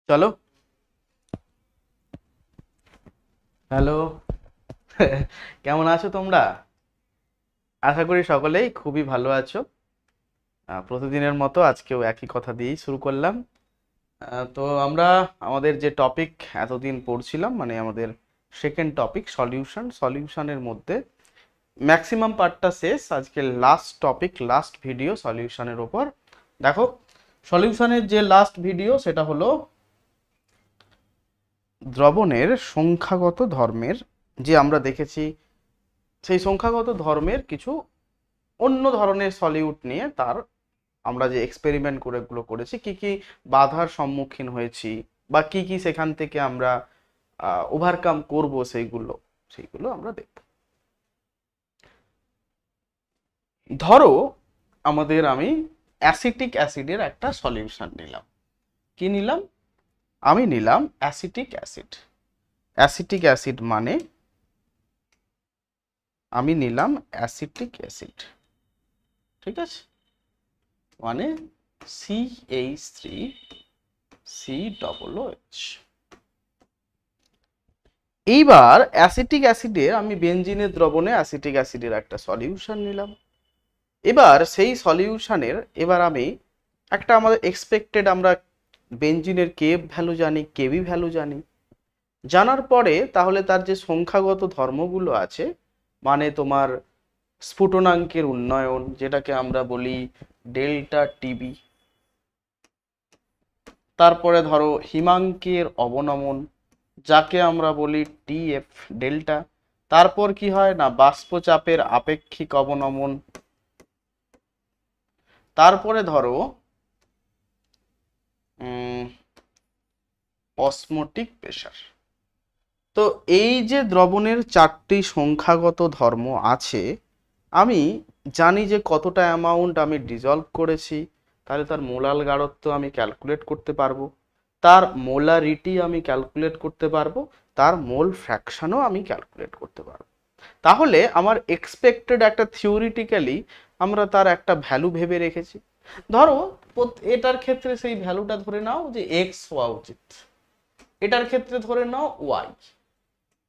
চলো। হ্যালো। কেমন আছো তোমরা? আশা করি সকলেই খুবই ভালো আছো। প্রতিদিনের মতো আজকেও একই কথা দিয়েই শুরু করলাম। তো আমরা আমাদের যে টপিক এতদিন পড়ছিলাম, মানে আমাদের সেকেন্ড টপিক সলিউশনের মধ্যে ম্যাক্সিমাম পার্টটা শেষ। আজকে লাস্ট টপিক, লাস্ট ভিডিও সলিউশনের ওপর। দেখো, সলিউশনের যে লাস্ট ভিডিও সেটা হলো দ্রবণের সংখ্যাগত ধর্মের, যে আমরা দেখেছি সেই সংখ্যাগত ধর্মের কিছু অন্য ধরনের সলিউট নিয়ে তার আমরা যে এক্সপেরিমেন্ট করে গুলো করেছি, কি কি বাধার সম্মুখীন হয়েছি বা কি কি সেখান থেকে আমরা ওভারকাম করব, সেইগুলো সেইগুলো আমরা দেখব। ধরো আমি অ্যাসিটিক অ্যাসিডের একটা সলিউশন নিলাম। কি নিলাম? আমি নিলাম অ্যাসিটিক অ্যাসিড। অ্যাসিটিক অ্যাসিড মানে আমি নিলাম অ্যাসিটিক অ্যাসিড, ঠিক আছে? মানে CH3COOH। এইবার অ্যাসিটিক অ্যাসিডের আমি বেনজিনের দ্রবণে অ্যাসিটিক অ্যাসিডের একটা সলিউশন নিলাম। এবার সেই সলিউশনের আমি একটা আমাদের এক্সপেক্টেড, আমরা বেনজিনের কেএফ ভ্যালু জানি, কেবি ভ্যালু জানি। জানার পরে তাহলে তার যে সংখ্যাগত ধর্মগুলো আছে, মানে তোমার স্ফুটনাঙ্কের উন্নয়ন, যেটাকে আমরা বলি ডেল্টা টিবি, তারপরে ধরো হিমাঙ্কের অবনমন, যাকে আমরা বলি টিএফ ডেল্টা। তারপর কি হয় না, বাষ্পচাপের আপেক্ষিক অবনমন। তারপরে ধরো অসমোটিক প্রেসার। তো এই যে দ্রবণের চারটি সংখ্যাগত ধর্ম আছে, আমি জানি যে কতটা অ্যামাউন্ট আমি ডিজলভ করেছি, তাহলে তার মোলাল গাঢ়ত্ব আমি ক্যালকুলেট করতে পারবো, তার মোলারিটি আমি ক্যালকুলেট করতে পারবো, তার মোল ফ্র্যাকশনও আমি ক্যালকুলেট করতে পারবো। তাহলে আমার এক্সপেক্টেড একটা থিওরিটিক্যালি আমরা তার একটা ভ্যালু ভেবে রেখেছি। ধরো এটার ক্ষেত্রে সেই ভ্যালুটা ধরে নাও যে এক্স হওয়া উচিত, এটার ক্ষেত্রে ধরে নাও ওয়াই,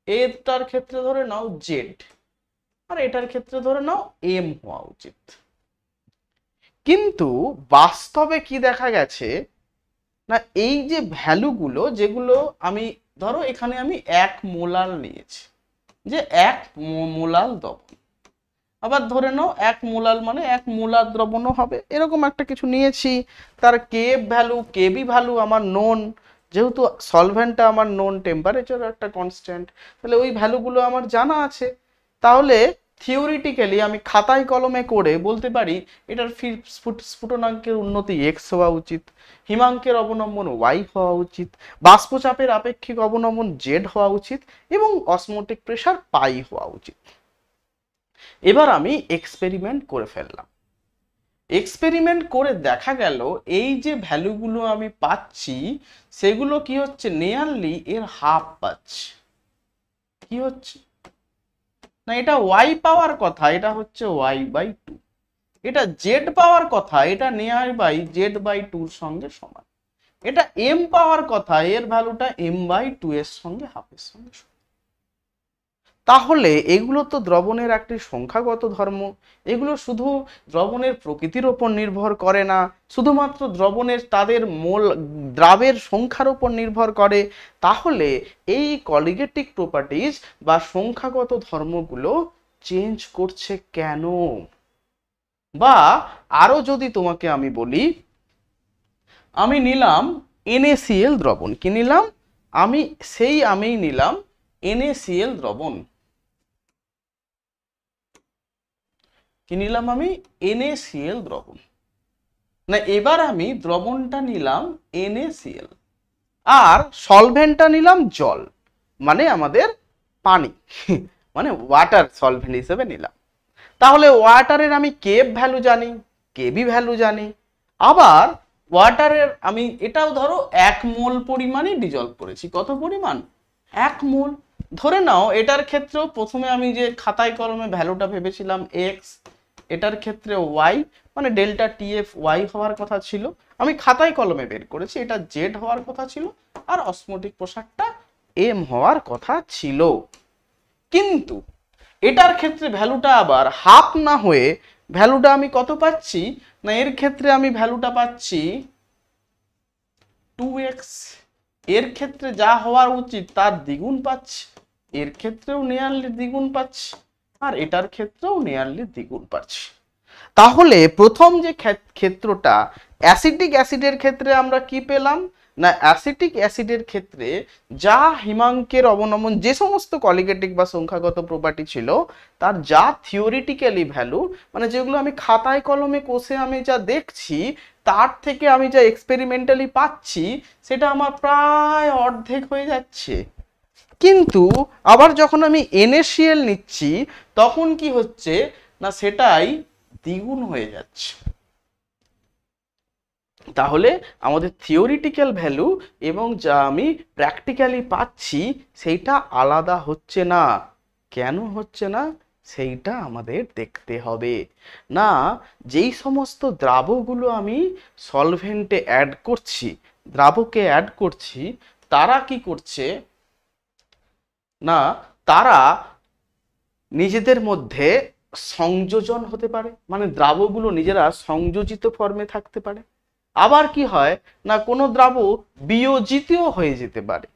এটার ক্ষেত্রে ধরে নাও জেড, আর এটার ক্ষেত্রে ধরে নাও এম হওয়া উচিত। কিন্তু বাস্তবে কি দেখা গেছে না, এই যে ভ্যালুগুলো, যেগুলো আমি ধরো এখানে আমি 1 মোলাল নিয়েছি, যে 1 মোলাল দ্রবণ, আবার ধরে নাও 1 মোলাল মানে 1 মোলার দ্রবণও হবে, এরকম একটা কিছু নিয়েছি। তার কেএফ ভ্যালু, কেবি ভ্যালু আমার নোন, যেহেতু সলভেন্টটা আমার নোন, টেম্পারেচার একটা কনস্ট্যান্ট, তাহলে ওই ভ্যালুগুলো আমার জানা আছে। তাহলে থিওরিটিক্যালি আমি খাতায় কলমে করে বলতে পারি এটার স্ফুটনাঙ্কের উন্নতি এক্স হওয়া উচিত, হিমাঙ্কের অবনমন ওয়াই হওয়া উচিত, বাষ্পচাপের আপেক্ষিক অবনমন জেড হওয়া উচিত, এবং অসমোটিক প্রেসার পাই হওয়া উচিত। এবার আমি এক্সপেরিমেন্ট করে ফেললাম। এক্সপেরিমেন্ট করে দেখা গেল এই যে ভ্যালুগুলো আমি পাচ্ছি, সেগুলো কি হচ্ছে, নিয়ারলি এর হাফ পাচ্ছি। কি হচ্ছে না, এটা ওয়াই পাওয়ার কথা, এটা হচ্ছে y/2। এটা জেড পাওয়ার কথা, এটা নিয়ার বাই z/2 এর সঙ্গে সমান। এটা এম পাওয়ার কথা, এর ভ্যালুটা m/2 এর সঙ্গে হাফের সঙ্গে সমান। তাহলে এগুলো তো দ্রবণের একটি সংখ্যাগত ধর্ম। এগুলো শুধু দ্রবণের প্রকৃতির ওপর নির্ভর করে না, শুধুমাত্র দ্রবণের তাদের দ্রাবের সংখ্যার উপর নির্ভর করে। তাহলে এই কলিগেটিক প্রপার্টিজ বা সংখ্যাগত ধর্মগুলো চেঞ্জ করছে কেন? বা আরো যদি তোমাকে আমি বলি, আমি নিলাম NaCl দ্রবণ। কি নিলাম? আমি নিলাম NaCl দ্রবণ। কি নিলাম? আমি NaCl দ্রবণ। না, এবার আমি দ্রবণটা নিলাম NaCl, আর সলভেন্টটা নিলাম জল, মানে আমাদের পানি, মানে ওয়াটার সলভেন্ট হিসেবে নিলাম। তাহলে ওয়াটারের আমি কেএফ ভ্যালু জানি, কেবি ভ্যালু জানি। আবার ওয়াটারের আমি এটাও ধরো 1 মোল পরিমাণই ডিজলভ করেছি। কত পরিমাণ? 1 মোল। ধরে নাও এটার ক্ষেত্রেও প্রথমে আমি যে খাতায় কলমে ভ্যালুটা ভেবেছিলাম এক্স, এটার ক্ষেত্রে ওয়াই, মানে ডেল্টা টিএফ ওয়াই হওয়ার কথা ছিল, আমি খাতায় কলমে বের করেছি, এটা জেড হওয়ার কথা ছিল, আর অসমোটিক প্রসারটা এম হওয়ার কথা ছিল। কিন্তু এটার ক্ষেত্রে ভ্যালুটা আবার হাফ না হয়ে ভ্যালুটা আমি কত পাচ্ছি, না এর ক্ষেত্রে আমি ভ্যালুটা পাচ্ছি 2x। এর ক্ষেত্রে যা হওয়ার উচিত তার দ্বিগুণ পাচ্ছি, এর ক্ষেত্রেও নিয়ারলি দ্বিগুণ পাচ্ছি, আর এটার ক্ষেত্রেও নিয়ারলি দ্বিগুণ পাচ্ছি। তাহলে প্রথম যে ক্ষেত্রটা অ্যাসিটিক অ্যাসিডের ক্ষেত্রে আমরা কি পেলাম, না অ্যাসিটিক অ্যাসিডের ক্ষেত্রে যা হিমাঙ্কের অবনমন যে সমস্ত কলিগেটিক বা সংখ্যাগত প্রপার্টি ছিল তার যা থিওরিটিক্যালি ভ্যালু, মানে যেগুলো আমি খাতায় কলমে কষে আমি যা দেখছি তার থেকে আমি যা এক্সপেরিমেন্টালি পাচ্ছি সেটা আমার প্রায় অর্ধেক হয়ে যাচ্ছে। কিন্তু আবার যখন আমি NaCl নিচ্ছি তখন কি হচ্ছে, না সেটাই দ্বিগুণ হয়ে যাচ্ছে। তাহলে আমাদের থিওরিটিক্যাল ভ্যালু এবং যা আমি প্র্যাকটিক্যালি পাচ্ছি সেইটা আলাদা হচ্ছে না। কেন হচ্ছে না সেইটা আমাদের দেখতে হবে। না যেই সমস্ত দ্রাবকগুলো আমি সলভেন্টে অ্যাড করছি, দ্রাবকে অ্যাড করছি, তারা কি করছে, না তারা নিজেদের মধ্যে সংযোজন হতে পারে, মানে দ্রাবকগুলো নিজেরা সংযোজিত ফর্মে থাকতে পারে। আবার কি হয়, না কোনো দ্রাবক বিয়োজিতও হয়ে যেতে পারে।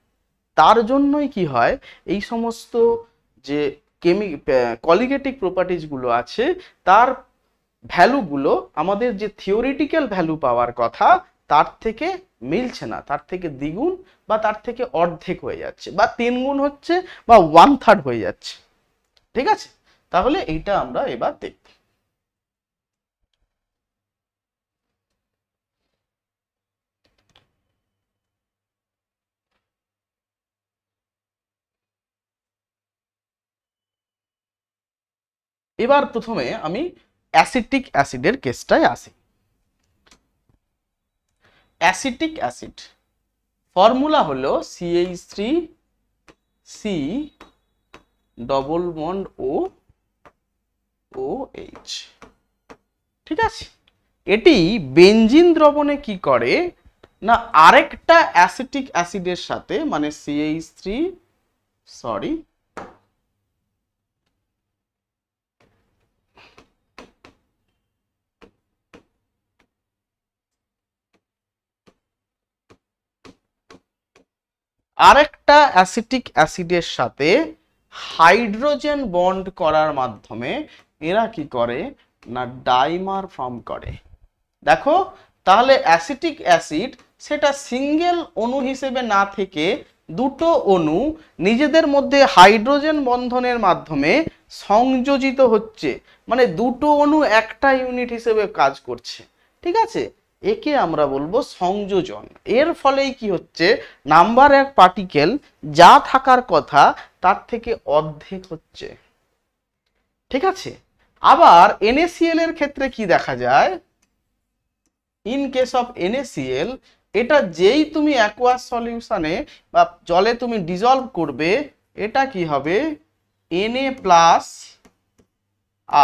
তার জন্যই কি হয়, এই সমস্ত যে কলিগেটিক প্রপার্টিজগুলো আছে তার ভ্যালুগুলো আমাদের যে থিওরিটিক্যাল ভ্যালু পাওয়ার কথা তার থেকে মিলছে না, তার থেকে দ্বিগুণ বা তার থেকে অর্ধেক হয়ে যাচ্ছে, বা 3 গুণ হচ্ছে, বা 1/3 হয়ে যাচ্ছে। ঠিক আছে, তাহলে এইটা আমরা এবার দেখব। এবার প্রথমে আমি অ্যাসিটিক অ্যাসিডের কেসটায় আসি। অ্যাসিটিক অ্যাসিড ফর্মুলা হলো CH3C ডবল বন্ড OH। ঠিক আছে, এটি বেনজিন দ্রবণে কি করে, না আরেকটা অ্যাসিটিক অ্যাসিডের সাথে, মানে CH3 সরি আরেকটা অ্যাসিটিক অ্যাসিডের সাথে হাইড্রোজেন বন্ড করার মাধ্যমে এরা কি করে, না ডাইমার ফর্ম করে। দেখো তাহলে অ্যাসিটিক অ্যাসিড সেটা সিঙ্গেল অণু হিসেবে না থেকে দুটো অণু নিজেদের মধ্যে হাইড্রোজেন বন্ধনের মাধ্যমে সংযোজিত হচ্ছে, মানে দুটো অণু একটা ইউনিট হিসেবে কাজ করছে। ঠিক আছে, একে আমরা বলবো সংযোজন। এর ফলেই কি হচ্ছে, নাম্বার এক পার্টিকেল যা থাকার কথা তার থেকে অর্ধেক হচ্ছে। ঠিক আছে, আবার NaCl এর ক্ষেত্রে কি দেখা যায়, ইন কেস অফ NaCl এটা যেই তুমি অ্যাকোয়াস সলিউশনে বা জলে তুমি ডিজলভ করবে এটা কি হবে, Na প্লাস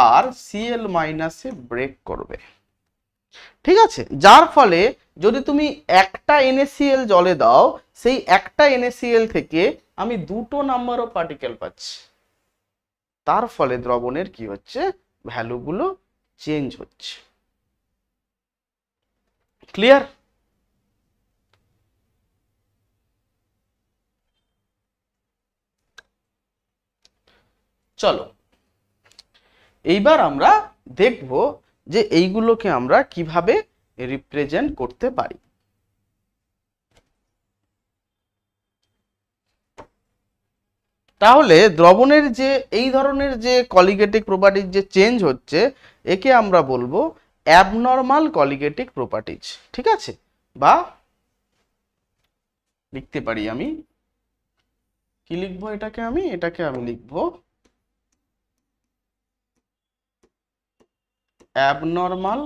আর Cl মাইনাসে ব্রেক করবে। ঠিক আছে, যার ফলে যদি তুমি একটা NaCl জলে দাও সেই একটা NaCl থেকে আমি দুটো নাম্বার অফ পার্টিকেল পাচ্ছি। তার ফলে দ্রবণের কি হচ্ছে, ভ্যালুগুলো চেঞ্জ হচ্ছে। ক্লিয়ার? চলো এইবার আমরা দেখব যে এইগুলোকে আমরা কিভাবে রিপ্রেজেন্ট করতে পারি। তাহলে দ্রবণের যে এই ধরনের যে কলিগেটিক প্রপার্টিজ যে চেঞ্জ হচ্ছে একে আমরা বলবো অ্যাবনর্মাল কলিগেটিক প্রপার্টিজ। ঠিক আছে, বা লিখতে পারি আমি, কি লিখবো এটাকে আমি লিখবো অ্যাবনর্মাল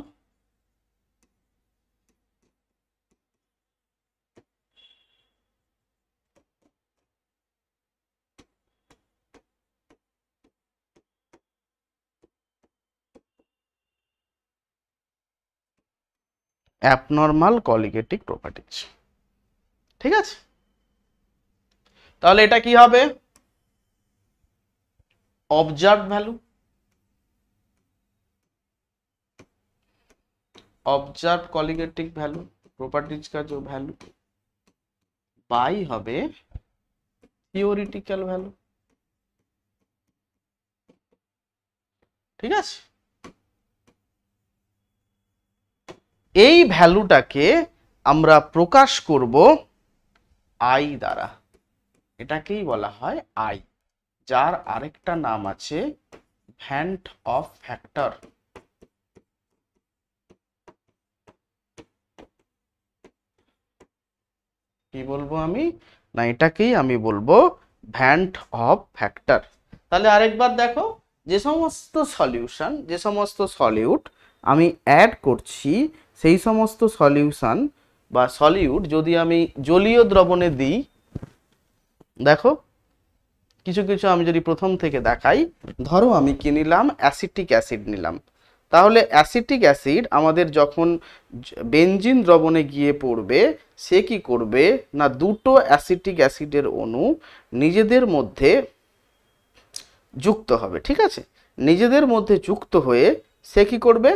অ্যাবনর্মাল কলিগেটিক প্রপার্টিজ। ঠিক আছে, তাহলে এটা কি হবে? Observe value, observe colligative value properties का जो वैल्यू बाई হবে থিওরিটিক্যাল ভ্যালু। ঠিক আছে, এই ভ্যালুটাকে আমরা প্রকাশ করব আই দ্বারা, এটাকেই বলা হয় আই, যার আরেকটা নাম আছে ভ্যান্ট অফ ফ্যাক্টর। কি বলবো আমি? না, এটাকেই আমি বলবো ভ্যান্ট অফ ফ্যাক্টর। তাহলে আরেকবার দেখো, যে সমস্ত সলিউশন, যে সমস্ত সলিউট আমি অ্যাড করছি, সেই সমস্ত সলিউশন বা সলিউট যদি আমি জলীয় দ্রবণে দিই, দেখো কিছু কিছু আমি যদি প্রথম থেকে দেখাই, ধরো আমি কি নিলাম? অ্যাসিটিক অ্যাসিড নিলাম। তাহলে অ্যাসিটিক অ্যাসিড আমাদের যখন বেনজিন দ্রবণে গিয়ে পড়বে, সে কি করবে না, দুটো অ্যাসিটিক অ্যাসিডের অণু নিজেদের মধ্যে যুক্ত হবে। ঠিক আছে, নিজেদের মধ্যে যুক্ত হয়ে সে কি করবে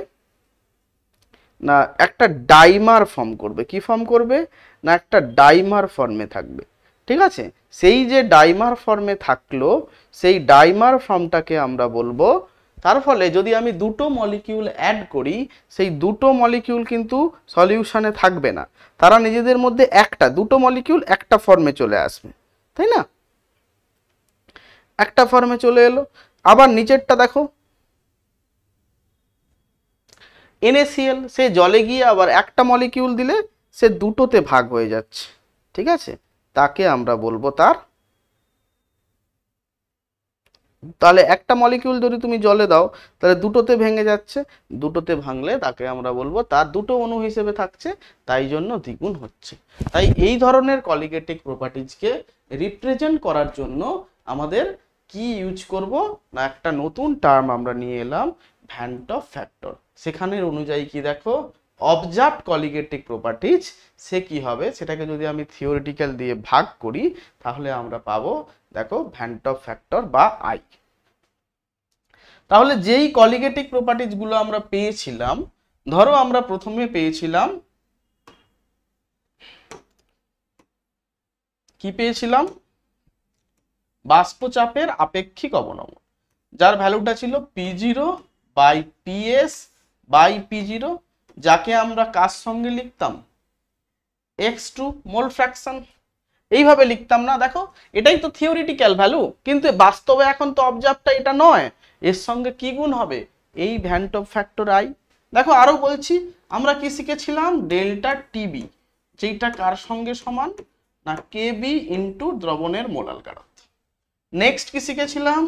না, একটা ডাইমার ফর্ম করবে। কি ফর্ম করবে না, একটা ডাইমার ফর্মে থাকবে। ঠিক আছে, সেই যে ডাইমার ফর্মে থাকলো, সেই ডাইমার ফর্মটাকে আমরা বলবো। তার ফলে যদি আমি দুটো মলিকিউল অ্যাড করি, সেই দুটো মলিকিউল কিন্তু সলিউশনে থাকবে না, তারা নিজেদের মধ্যে একটা, দুটো মলিকিউল একটা ফর্মে চলে আসবে, তাই না? একটা ফর্মে চলে এলো। আবার নিচেরটা দেখো, NaCl, সে জলে গিয়ে আবার একটা মলিকিউল দিলে সে দুটোতে ভাগ হয়ে যাচ্ছে। ঠিক আছে, তাকে আমরা বলবো তার, তাহলে একটা মলিকিউল যদি তুমি জলে দাও তাহলে দুটোতে ভেঙে যাচ্ছে, দুটোতে ভাঙলে তাকে আমরা বলবো তার দুটো অণু হিসেবে থাকছে, তাই জন্য দ্বিগুণ হচ্ছে। তাই এই ধরনের কলিগেটিক প্রপার্টিজকে রিপ্রেজেন্ট করার জন্য আমাদের কি ইউজ করব না, একটা নতুন টার্ম আমরা নিয়ে এলাম, ভ্যান্ট অফ ফ্যাক্টর। সেখানের অনুযায়ী কি দেখো, অবজার্ভ কলিগেটিক প্রপার্টিজ সে কি হবে, সেটাকে যদি আমি থিওরিটিক্যাল দিয়ে ভাগ করি তাহলে আমরা পাবো দেখো ভ্যান্ট অফ ফ্যাক্টর বা আই। তাহলে যেই কলিগেটিক প্রপার্টিজ গুলো আমরা পেয়েছিলাম, ধরো আমরা প্রথমে পেয়েছিলাম কি পেয়েছিলাম, বাষ্পচাপের আপেক্ষিক অবনমন, যার ভ্যালুটা ছিল P0/PS/P0, যাকে আমরা কার সঙ্গে লিখতাম, x2 মোল ফ্র্যাকশন, এইভাবে লিখতাম না। দেখো এটাই তো থিওরিটিক্যাল ভ্যালু, কিন্তু বাস্তবে এখন তো অবজার্ভটা এটা নয়, এর সঙ্গে কি গুণ হবে, এই ভ্যান্ট অফ ফ্যাক্টর আই। দেখো আরো বলছি, আমরা কি শিখেছিলাম, ডেল্টা টিবি, যেটা কার সঙ্গে সমান না, কেবি ইন্টু দ্রবণের মোলাল গাঢ়ত্ব। নেক্সট কি শিখেছিলাম,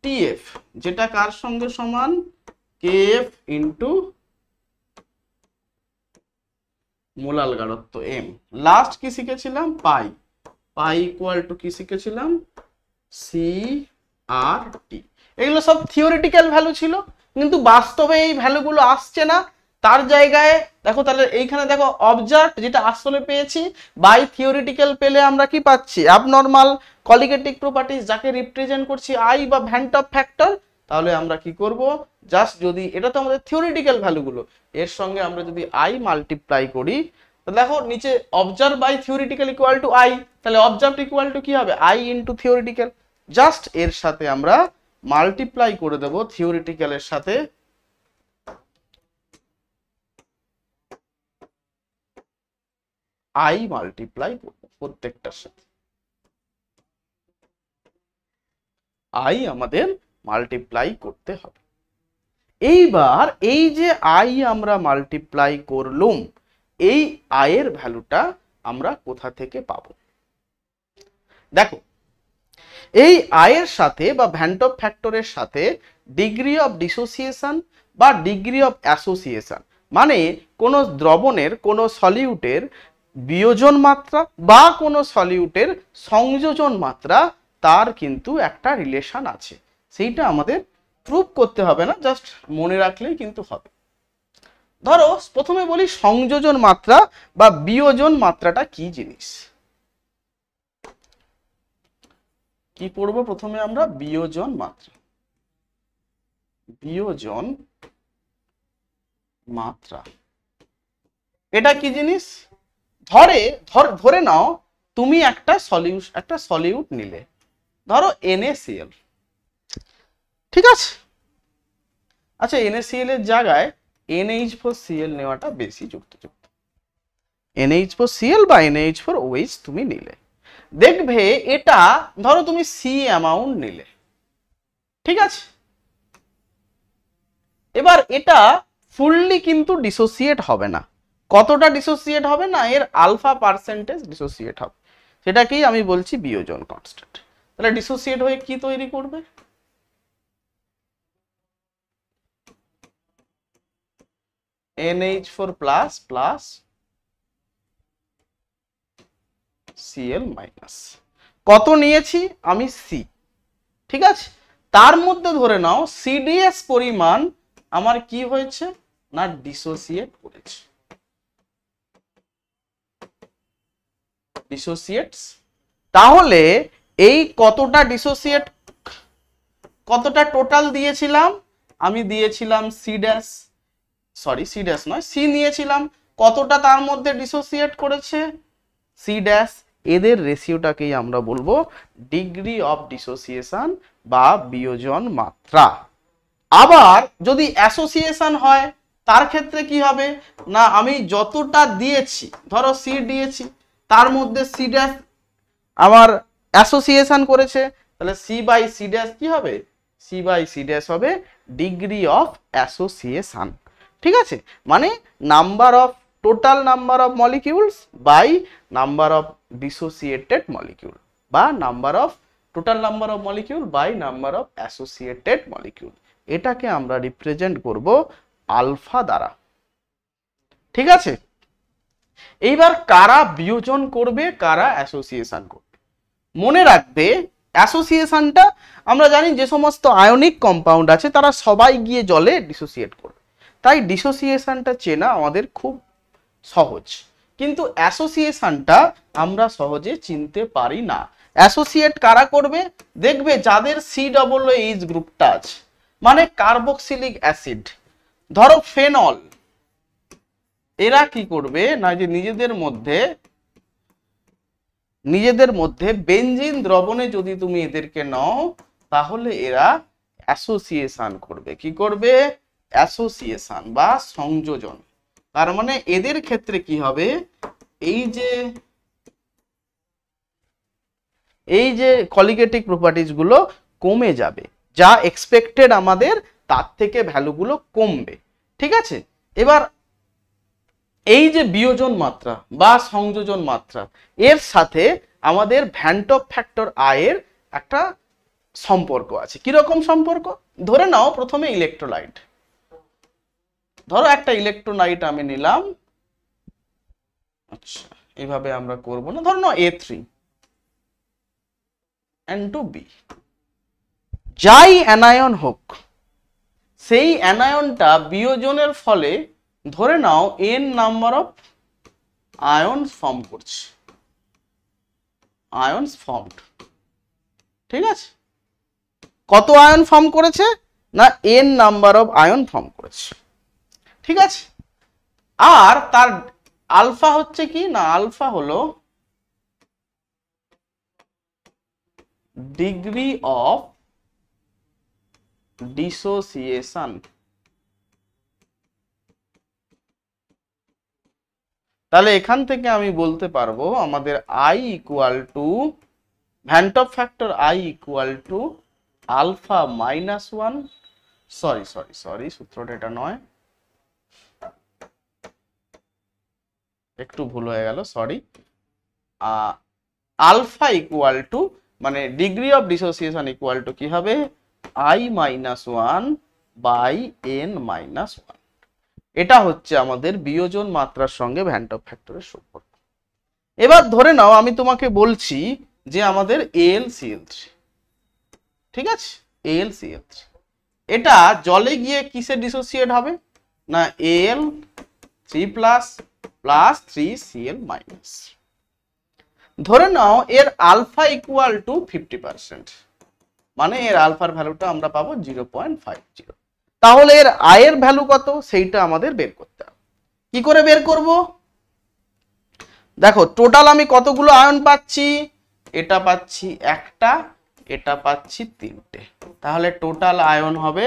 টিএফ, যেটা কার সঙ্গে সমান, কেএফ ইন্টু মোলাল গাঢ়ত্ব এম। লাস্ট কি শিখেছিলাম, পাই, পাই ইকুয়াল টু কি শিখেছিলাম, সি আর টি। এগুলো সব থিওরিটিক্যাল ভ্যালু ছিল, কিন্তু বাস্তবে এই ভ্যালুগুলো আসছে না। তার জায়গায় দেখো, তাহলে এইখানে দেখো অবজার্ভ যেটা আসলে পেয়েছি, বাই থিওরিটিক্যাল পেলে আমরা কি পাচ্ছি, অ্যাবনর্মাল কলিগেটিক প্রপার্টিজ, যাকে রিপ্রেজেন্ট করছি আই বা ভ্যান্ট অফ ফ্যাক্টর। তাহলে আমরা কি করব, জাস্ট যদি এটা তো আমাদের থিওরিটিক্যাল ভ্যালুগুলো, এর সঙ্গে আমরা যদি আই মাল্টিপ্লাই করি, তো দেখো নিচে observe by theoretical equal to I, তাহলে অবজার্ভ ইকুয়াল টু কি হবে, আই ইন্টু থিওরিটিক্যাল। জাস্ট এর সাথে আমরা মাল্টিপ্লাই করে দেব থিওরিটিক্যালের সাথে, আই মাল্টিপ্লাই করব প্রত্যেকটার সাথে, আই আমাদের মাল্টিপ্লাই করতে হবে। এইবার এই যে আই আমরা মাল্টিপ্লাই করলুম, এই আয়ের ভ্যালুটা আমরা কোথা থেকে পাবো? দেখো এই আয়ের সাথে বা ভ্যান্ট অফ ফ্যাক্টরের সাথে ডিগ্রি অফ ডিসোসিয়েশন বা ডিগ্রি অফ অ্যাসোসিয়েশন, মানে কোনো দ্রবণের, কোনো সলিউটের বিয়োজন মাত্রা বা কোনো সলিউটের সংযোজন মাত্রা, তার কিন্তু একটা রিলেশন আছে। সেইটা আমাদের প্রুভ করতে হবে না, জাস্ট মনে রাখলেই কিন্তু হবে। ধরো প্রথমে বলি সংযোজন মাত্রা বা বিয়োজন মাত্রাটা কি জিনিস। কি পড়বো প্রথমে আমরা? বিয়োজন মাত্রা। বিয়োজন মাত্রা এটা কি জিনিস? ধরে নাও তুমি একটা সলিউট নিলে, ধরো NaCl, ঠিক আছে? আচ্ছা, NaCl এর জায়গায় NH4Cl নেওয়াটা বেশি যুক্তিযুক্ত। NH4Cl বা NH4OH তুমি নিলে, দেখবে এটা ধরো তুমি C অ্যামাউন্ট নিলে, ঠিক আছে? এবার এটা ফুললি কিন্তু ডিসোসিয়েট হবে না। কতটা ডিসোসিয়েট হবে না? এর আলফা পার্সেন্টেজ ডিসোসিয়েট হবে, সেটাকেই আমি বলছি বিয়োজন কনস্ট্যান্ট। তাহলে ডিসোসিয়েট হয়ে কি তৈরি করবে? NH4 plus Cl minus. কত নিয়েছি আমি? C, ঠিক আছে? তার মধ্যে ধরে নাও CDS পরিমাণ আমার কি হয়েছে না ডিসোসিয়েট করেছে। ডিসোসিয়েটস, তাহলে এই কতটা ডিসোসিয়েট, কতটা টোটাল দিয়েছিলাম? আমি দিয়েছিলাম C ড্যাশ নয়, C নিয়েছিলাম। কতটা তার মধ্যে ডিসোসিয়েট করেছে? C dash. এদের রেশিওটাকেই আমরা বলবো ডিগ্রি অফ ডিসোসিয়েশন বা বিয়োজন মাত্রা। আবার যদি অ্যাসোসিয়েশন হয় তার ক্ষেত্রে কি হবে না, আমি যতটা দিয়েছি, ধরো C দিয়েছি, তার মধ্যে C ড্যাশ আমার অ্যাসোসিয়েশন করেছে, তাহলে C বাই C ড্যাশ কি হবে? C বাই C ড্যাশ হবে ডিগ্রি অফ অ্যাসোসিয়েশন, ঠিক আছে? মানে total number of molecules by number of dissociated molecule, বা total number of molecule by number of associated molecule. এটাকে আমরা রিপ্রেজেন্ট করব আলফা দ্বারা, ঠিক আছে? এইবার কারা বিয়োজন করবে, কারা অ্যাসোসিয়েশন করবে? মনে রাখবে অ্যাসোসিয়েশনটা আমরা জানি যে সমস্ত আয়নিক কম্পাউন্ড আছে তারা সবাই গিয়ে জলে ডিসোসিয়েট করবে, তাই ডিসোসিয়েশনটা চেনা আমাদের খুব সহজ। কিন্তু অ্যাসোসিয়েশনটা আমরা সহজে চিনতে পারি না। অ্যাসোসিয়েট কারা করবে? দেখবে যাদের COOH গ্রুপটা আছে, মানে কার্বক্সিলিক অ্যাসিড, ধরো ফেনল, এরা কি করবে না যে নিজেদের মধ্যে বেনজিন দ্রবণে যদি তুমি এদেরকে নাও, তাহলে এরা অ্যাসোসিয়েশন করবে। কি করবে? অ্যাসোসিয়েশন বা সংযোজন। তার মানে এদের ক্ষেত্রে কি হবে, এই যে কলিগেটিক প্রপার্টিজ গুলো কমে যাবে, যা এক্সপেক্টেড আমাদের তার থেকে ভ্যালুগুলো কমবে, ঠিক আছে? এবার এই যে বিয়োজন মাত্রা বা সংযোজন মাত্রা, এর সাথে আমাদের ভ্যান টপ ফ্যাক্টর আই এর একটা সম্পর্ক আছে। কিরকম সম্পর্ক? ধরে নাও প্রথমে ইলেকট্রোলাইট, ধরো একটা ইলেকট্রোলাইট আমি নিলাম, আচ্ছা এইভাবে আমরা করব না, ধরো নাও A3N2B, যাই অ্যানায়ন হোক, সেই অ্যানায়নটা বিয়োজনের ফলে ধরে নাও n number of ions form করছে, আয়নস ফর্মড, ঠিক আছে? কত আয়ন ফর্ম করেছে না n number of ion form করেছে, ঠিক আছে? আর তার আলফা হচ্ছে কি না, আলফা হলো ডিগ্রি অফ ডিসোসিয়েশন। তাহলে এখান থেকে আমি বলতে পারবো আমাদের I equal to van't Hoff factor I equal to alpha minus 1, sorry সূত্রটা এটা নয়, একটু ভুল হয়ে গেল, সরি। আলফা ইকুয়াল টু মানে degree of dissociation equal to কি হবে? I minus 1 by n minus 1। এটা হচ্ছে আমাদের বিয়োজন মাত্রার সঙ্গে ভ্যান টপ ফ্যাক্টরের সম্পর্ক। এবার ধরে নাও আমি তোমাকে বলছি যে আমাদের AlCl3, ঠিক আছে? AlCl3 এটা জলে গিয়ে কিসে ডিসোসিয়েট হবে না এল 3 প্লাস প্লাস 3Cl মাইনাস। ধরে নাও এর আলফা ইকুয়াল টু 50%, মানে এর আলফার ভ্যালুটা আমরা পাবো 0.50। তাহলে এর আয়ের ভ্যালু কত সেইটা আমাদের বের করতে হবে। কি করে বের করব? দেখো টোটাল আমি কতগুলো আয়ন পাচ্ছি, এটা পাচ্ছি একটা, এটা পাচ্ছি তিনটে, তাহলে টোটাল আয়ন হবে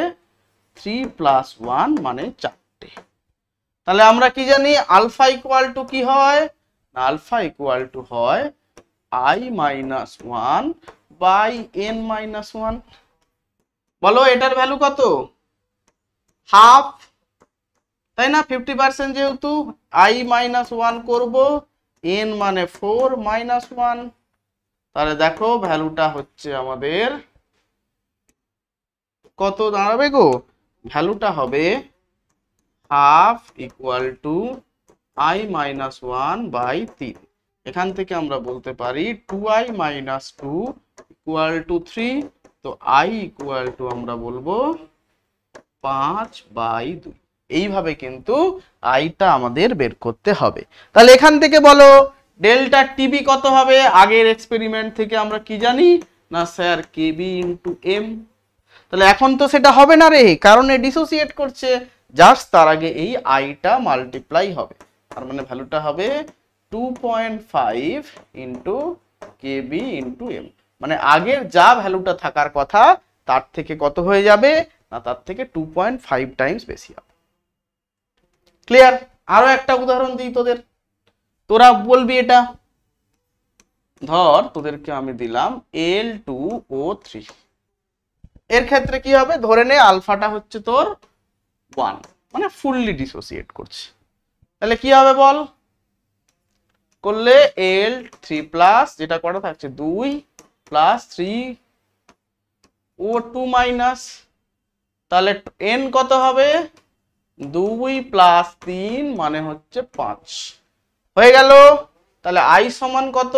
3 + 1 মানে 4টে। তাহলে আমরা কি জানি আলফা ইকুয়াল টু কি হয় না, আলফা ইকুয়াল টু হয় I-1 বাই n-1। বলো এটার ভ্যালু কত? হাফ, তাই না? 50% যেহেতু I-1 করব, n মানে 4 - 1, তাহলে দেখো ভ্যালুটা হচ্ছে আমাদের কত দাঁড়াবে গো? ভ্যালুটা হবে half equal to I-1 by 3। এখান থেকে আমরা বলতে পারি 2I - 2 ইকুয়াল টু 3। তো I ইকুয়াল টু আমরা বলবো 5/2। এইভাবে কিন্তু আইটা আমাদের বের করতে হবে। তাহলে এখান থেকে বলো ডেল্টা টিবি কত হবে? আগের এক্সপেরিমেন্ট থেকে আমরা কি জানি না স্যার কেবি ইন্টু এম। তাহলে এখন তো সেটা হবে না রে, কারণ এ ডিসোসিয়েট করছে। জাস্ট তার আগে এই আইটা মাল্টিপ্লাই হবে, তার মানে ভ্যালুটা হবে 2.5 ইন্টু কেবি ইন্টু এম। মানে আগের যা ভ্যালুটা থাকার কথা তার থেকে কত হয়ে যাবে না, তার থেকে 2.5 টাইমস বেশি হবে। ক্লিয়ার? আরো একটা উদাহরণ দিই তোদের, তোরা বলবি এটা। ধর তোদেরকে আমি দিলাম L2O3, এর ক্ষেত্রে কি হবে? ধরে নে আলফাটা হচ্ছে তোর 1, মানে ফুললি ডিসোসিয়েট করছে। তাহলে কি হবে বল? করলে L3+, যেটা করা থাকছে 2 প্লাস 3O2 মাইনাস, তাহলে n কত হবে? 2 প্লাস 3 মানে হচ্ছে 5 হয়ে গেল। তাহলে I সমান কত?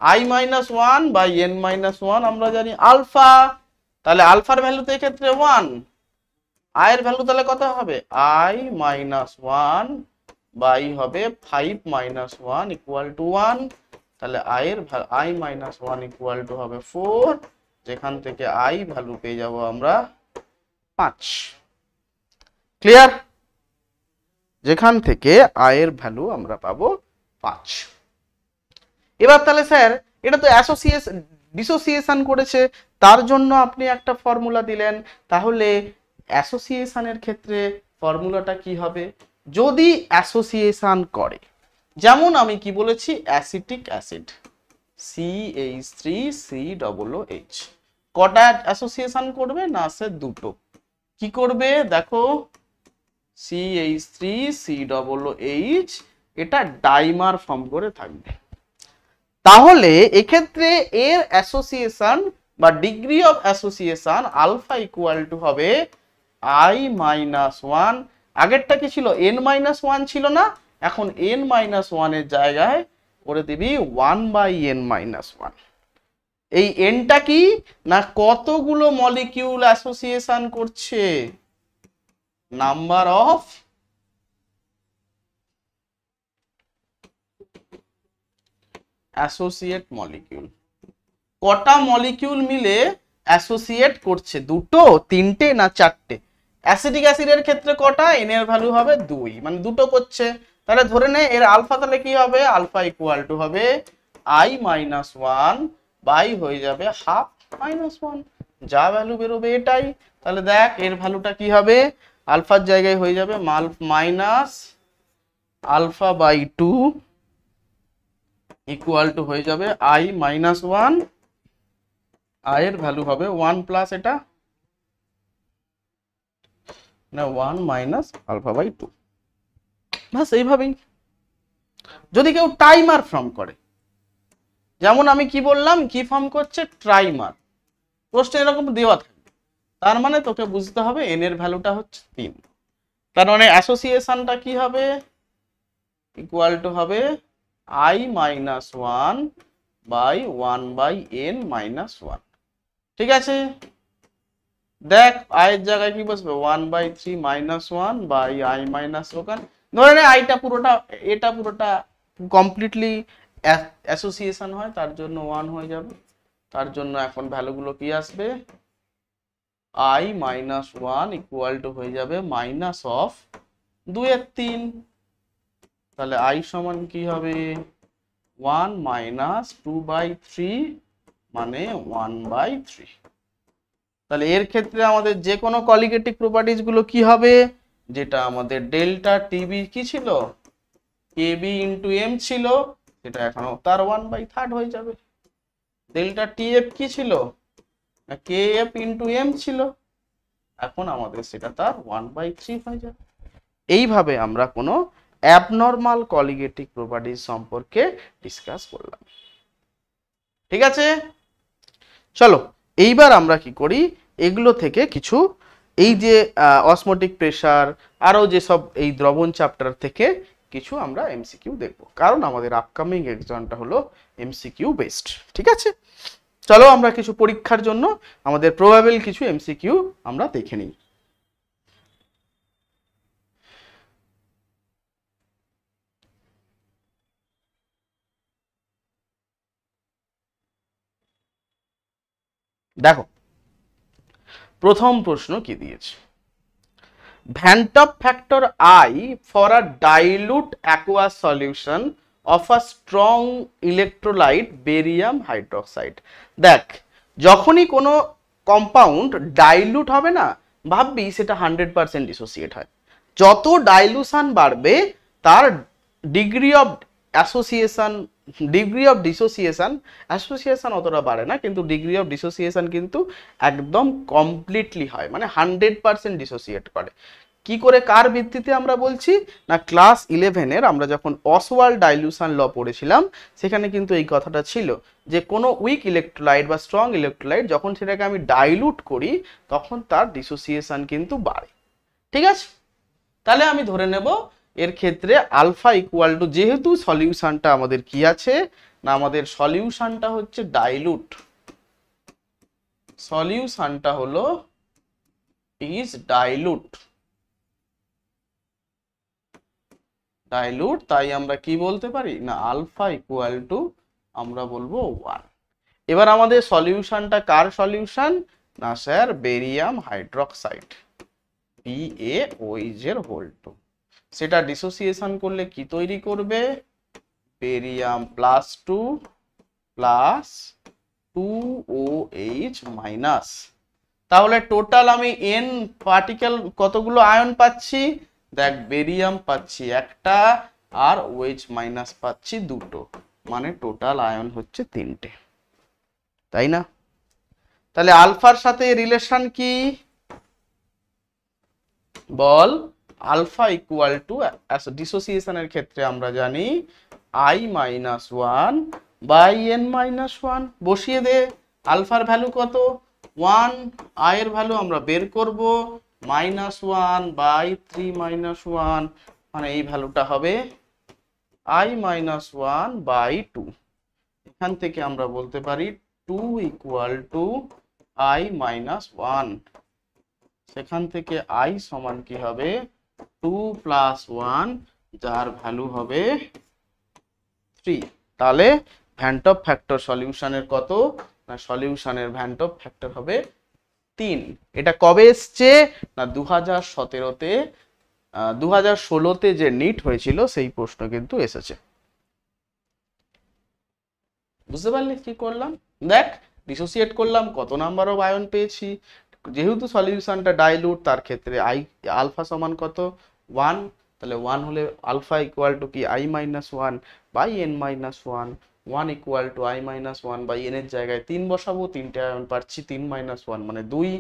I-1 বাই n-1 আমরা জানি আলফা। তাহলে আলফার ভ্যালু তো এক্ষেত্রে 1, আয়ের ভ্যালু তাহলে কত হবে? I-1 বাই হবে 5 - 1 ইকুয়াল টু 1। তাহলে আয়ের I-1 ইকুয়াল টু হবে 4, যেখান থেকে I ভ্যালু পেয়ে যাব আমরা 5। ক্লিয়ার? যেখান থেকে আয়ের ভ্যালু আমরা পাবো 5। এবার তাহলে স্যার এটা তো ডিসোসিয়েশন করেছে, তার জন্য আপনি একটা ফর্মুলা দিলেন। তাহলে অ্যাসোসিয়েশনের ক্ষেত্রে ফর্মুলাটা কি হবে? যদি অ্যাসোসিয়েশন করে, যেমন আমি কি বলেছি, অ্যাসিটিক অ্যাসিড CH3COOH, কটা অ্যাসোসিয়েশন করবে না সে দুটো। কি করবে দেখো, CH3COOH এটা ডাইমার ফর্ম করে থাকবে। তাহলে এক্ষেত্রে এর অ্যাসোসিয়েশন বা degree of association alpha equal to হবে I-1। আগেরটা কি ছিল? n-1 ছিল না? এখন n-1 এর জায়গায় করে দিবি 1/n-1। এই nটা কি না, কতগুলো মলিকিউল অ্যাসোসিয়েশন করছে, নাম্বার অফ অ্যাসোসিয়েট মলিকিউল। কটা মলিকিউল মিলে অ্যাসোসিয়েট করছে? দুটো, তিনটে না চারটে? অ্যাসিটিক অ্যাসিডের ক্ষেত্রে কটা? n এর ভ্যালু হবে 2, মানে দুটো করছে। তাহলে ধরে নে এর আলফা তাহলে কি হবে? আলফা ইকুয়াল টু হবে I-1 বাই হয়ে যাবে হাফ -1, যা ভ্যালু বেরোবে এটাই। তাহলে দেখ এর ভ্যালুটা কি হবে? আলফার জায়গায় হয়ে যাবে minus alpha by 2 equal to হয়ে যাবে I-1, এর ভ্যালু হবে 1 প্লাস এটা না 1 মাইনাস আলফা বাই 2। বাস এইভাবেই। যদি কেউ টাইমার ফর্ম করে, যেমন আমি কি বললাম, কি ফর্ম করছে? ট্রাইমার। প্রশ্ন এরকম দেওয়া থাকবে, তার মানে তোকে বুঝতে হবে n এর ভ্যালুটা হচ্ছে 3। তার মানে অ্যাসোসিয়েশনটা কি হবে? ইকুয়াল টু হবে I-1 বাই 1/n-1। ঠিক আছে? দেখ আয়ের জায়গায় কি বসবে 1/3 -1 বাই I - 1। ধরে নে এটা পুরোটা কমপ্লিটলি অ্যাসোসিয়েশন হয়, তার জন্য 1 হয়ে যাবে। তার জন্য এখন ভ্যালুগুলো কি আসবে, I - 1 ইকুয়াল টু হয়ে যাবে মাইনাস অফ 2 এর 3। তাহলে I সমান কি হবে 1 - 2/3 মানে 1/3। তাহলে এর ক্ষেত্রে আমাদের যে কোনো কলিগেটিভ প্রপার্টিজ গুলো কি হবে, যেটা আমাদের ডেল্টা টিবি কি ছিল, কেবি ইন্টু এম ছিল, সেটা এখন তার 1/3 হয়ে যাবে। ডেল্টা টিএফ কি ছিল, কে এফ ইন্টু এম ছিল, এখন আমাদের সেটা তার 1/3 হয়ে যাবে। এইভাবে আমরা কোনো অ্যাবনর্মাল কলিগেটিভ প্রপার্টিজ সম্পর্কে ডিসকাস করলাম। ঠিক আছে, চলো এইবার আমরা কি করি, এগুলো থেকে কিছু এই যে অসমোটিক প্রেসার আরও যেসব এই দ্রবণ চ্যাপ্টার থেকে কিছু আমরা এমসিকিউ দেখব, কারণ আমাদের আপকামিং এক্সামটা হলো এমসিকিউ বেসড। ঠিক আছে, চলো আমরা কিছু পরীক্ষার জন্য আমাদের প্রবাবল কিছু এমসিকিউ আমরা দেখে নিই। দেখো প্রথম প্রশ্ন কি দিয়েছে, Van't factor I for a dilute aqueous solution of a strong electrolyte barium hydroxide। দেখ যখনই কোনো কম্পাউন্ড ডাইলুট হবে না, ভাববি সেটা 100% ডিসোসিয়েট হয়। যত ডাইলুশন বাড়বে তার degree of association, degree of dissociation, association অতটা বাড়ে না কিন্তু ডিগ্রি অফ ডিসোসিয়েশন কিন্তু একদম কমপ্লিটলি হয়, মানে 100% ডিসোসিয়েট করে। কি করে, কার ভিত্তিতে আমরা বলছি না, ক্লাস 11-এর আমরা যখন অসওয়াল্ড ডাইলিউশন ল পড়েছিলাম সেখানে কিন্তু এই কথাটা ছিল যে কোনো উইক ইলেকট্রোলাইট বা স্ট্রং ইলেকট্রোলাইট যখন সেটাকে আমি ডাইলুট করি তখন তার ডিসোসিয়েশন কিন্তু বাড়ে। ঠিক আছে, তাহলে আমি ধরে নেব এর ক্ষেত্রে আলফা ইকুয়াল টু, যেহেতু সলিউশনটা আমাদের কি আছে না, আমাদের সলিউশনটা হচ্ছে ডাইলুট, সলিউশনটা হলো ইজ ডাইলুট, ডাইলুট, তাই আমরা কি বলতে পারি না আলফা ইকুয়াল টু আমরা বলবো 1। এবার আমাদের সলিউশনটা কার সলিউশন না স্যার, বেরিয়াম হাইড্রোক্সাইড BaOH এর হোল 2। সেটা ডিসোসিয়েশন করলে কি তৈরি করবে, বেরিয়াম +2 প্লাস 2OH মাইনাস। তাহলে টোটাল আমি n পার্টিকেল কতগুলো আয়ন পাচ্ছি, দেখ বেরিয়াম পাচ্ছি একটা আর OH মাইনাস পাচ্ছি দুটো, মানে টোটাল আয়ন হচ্ছে 3টে, তাই না? তাহলে আলফার সাথে রিলেশন কি বল, আলফা ইকুয়াল টু ডিসোসিয়েশনের ক্ষেত্রে আমরা জানি I - 1 বাই n - 1, বসিয়ে দে। আলফার ভ্যালু কত 1, I এর ভ্যালু আমরা বের করব -1 বাই 3 - 1, মানে এই ভ্যালুটা হবে I - 1 বাই 2। এখান থেকে আমরা বলতে পারি 2 ইকুয়াল টু I - 1, সেখান থেকে I সমান কি হবে 2 প্লাস 1, যার ভ্যালু হবে 3। তাহলে ভ্যান্ট অফ ফ্যাক্টর সলিউশনের কত না, সলিউশনের ভ্যান্ট অফ ফ্যাক্টর হবে 3। এটা কবে এসছে না 2017-তে, 2016-তে যে নিট হয়েছিল সেই প্রশ্ন কিন্তু এসেছে। বুঝতে পারলি কি করলাম, দেখ ডিসোসিয়েট করলাম, কত নাম্বার অফ আয়ন পেয়েছি, যেহেতু সলিউশনটা ডাইলুট তার ক্ষেত্রে আলফা সমান কত 1, তাহলে 1 হলে আলফা ইকুয়াল টু কি I - 1 by n - 1, 1 equal to I - 1 by n এর জায়গায় 3 বসাবো, 3টে আয়ন পাচ্ছি 3 - 1 মানে 2,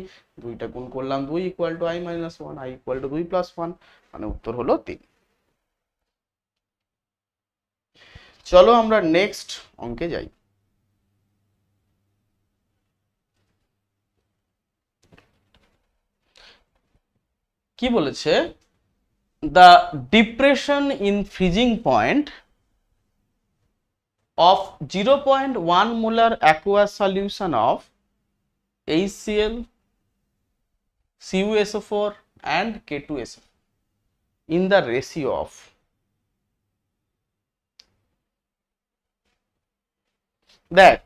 2টা গুণ করলাম 2 equal to I - 1, I equal two 2 plus 1, মানে উত্তর হলো 3। চলো আমরা নেক্সট অঙ্কে যাই। কি বলেছে, the depression in freezing point of 0.1 molar aqueous solution of HCl CuSO4 and K2SO4 in the ratio of, দেখ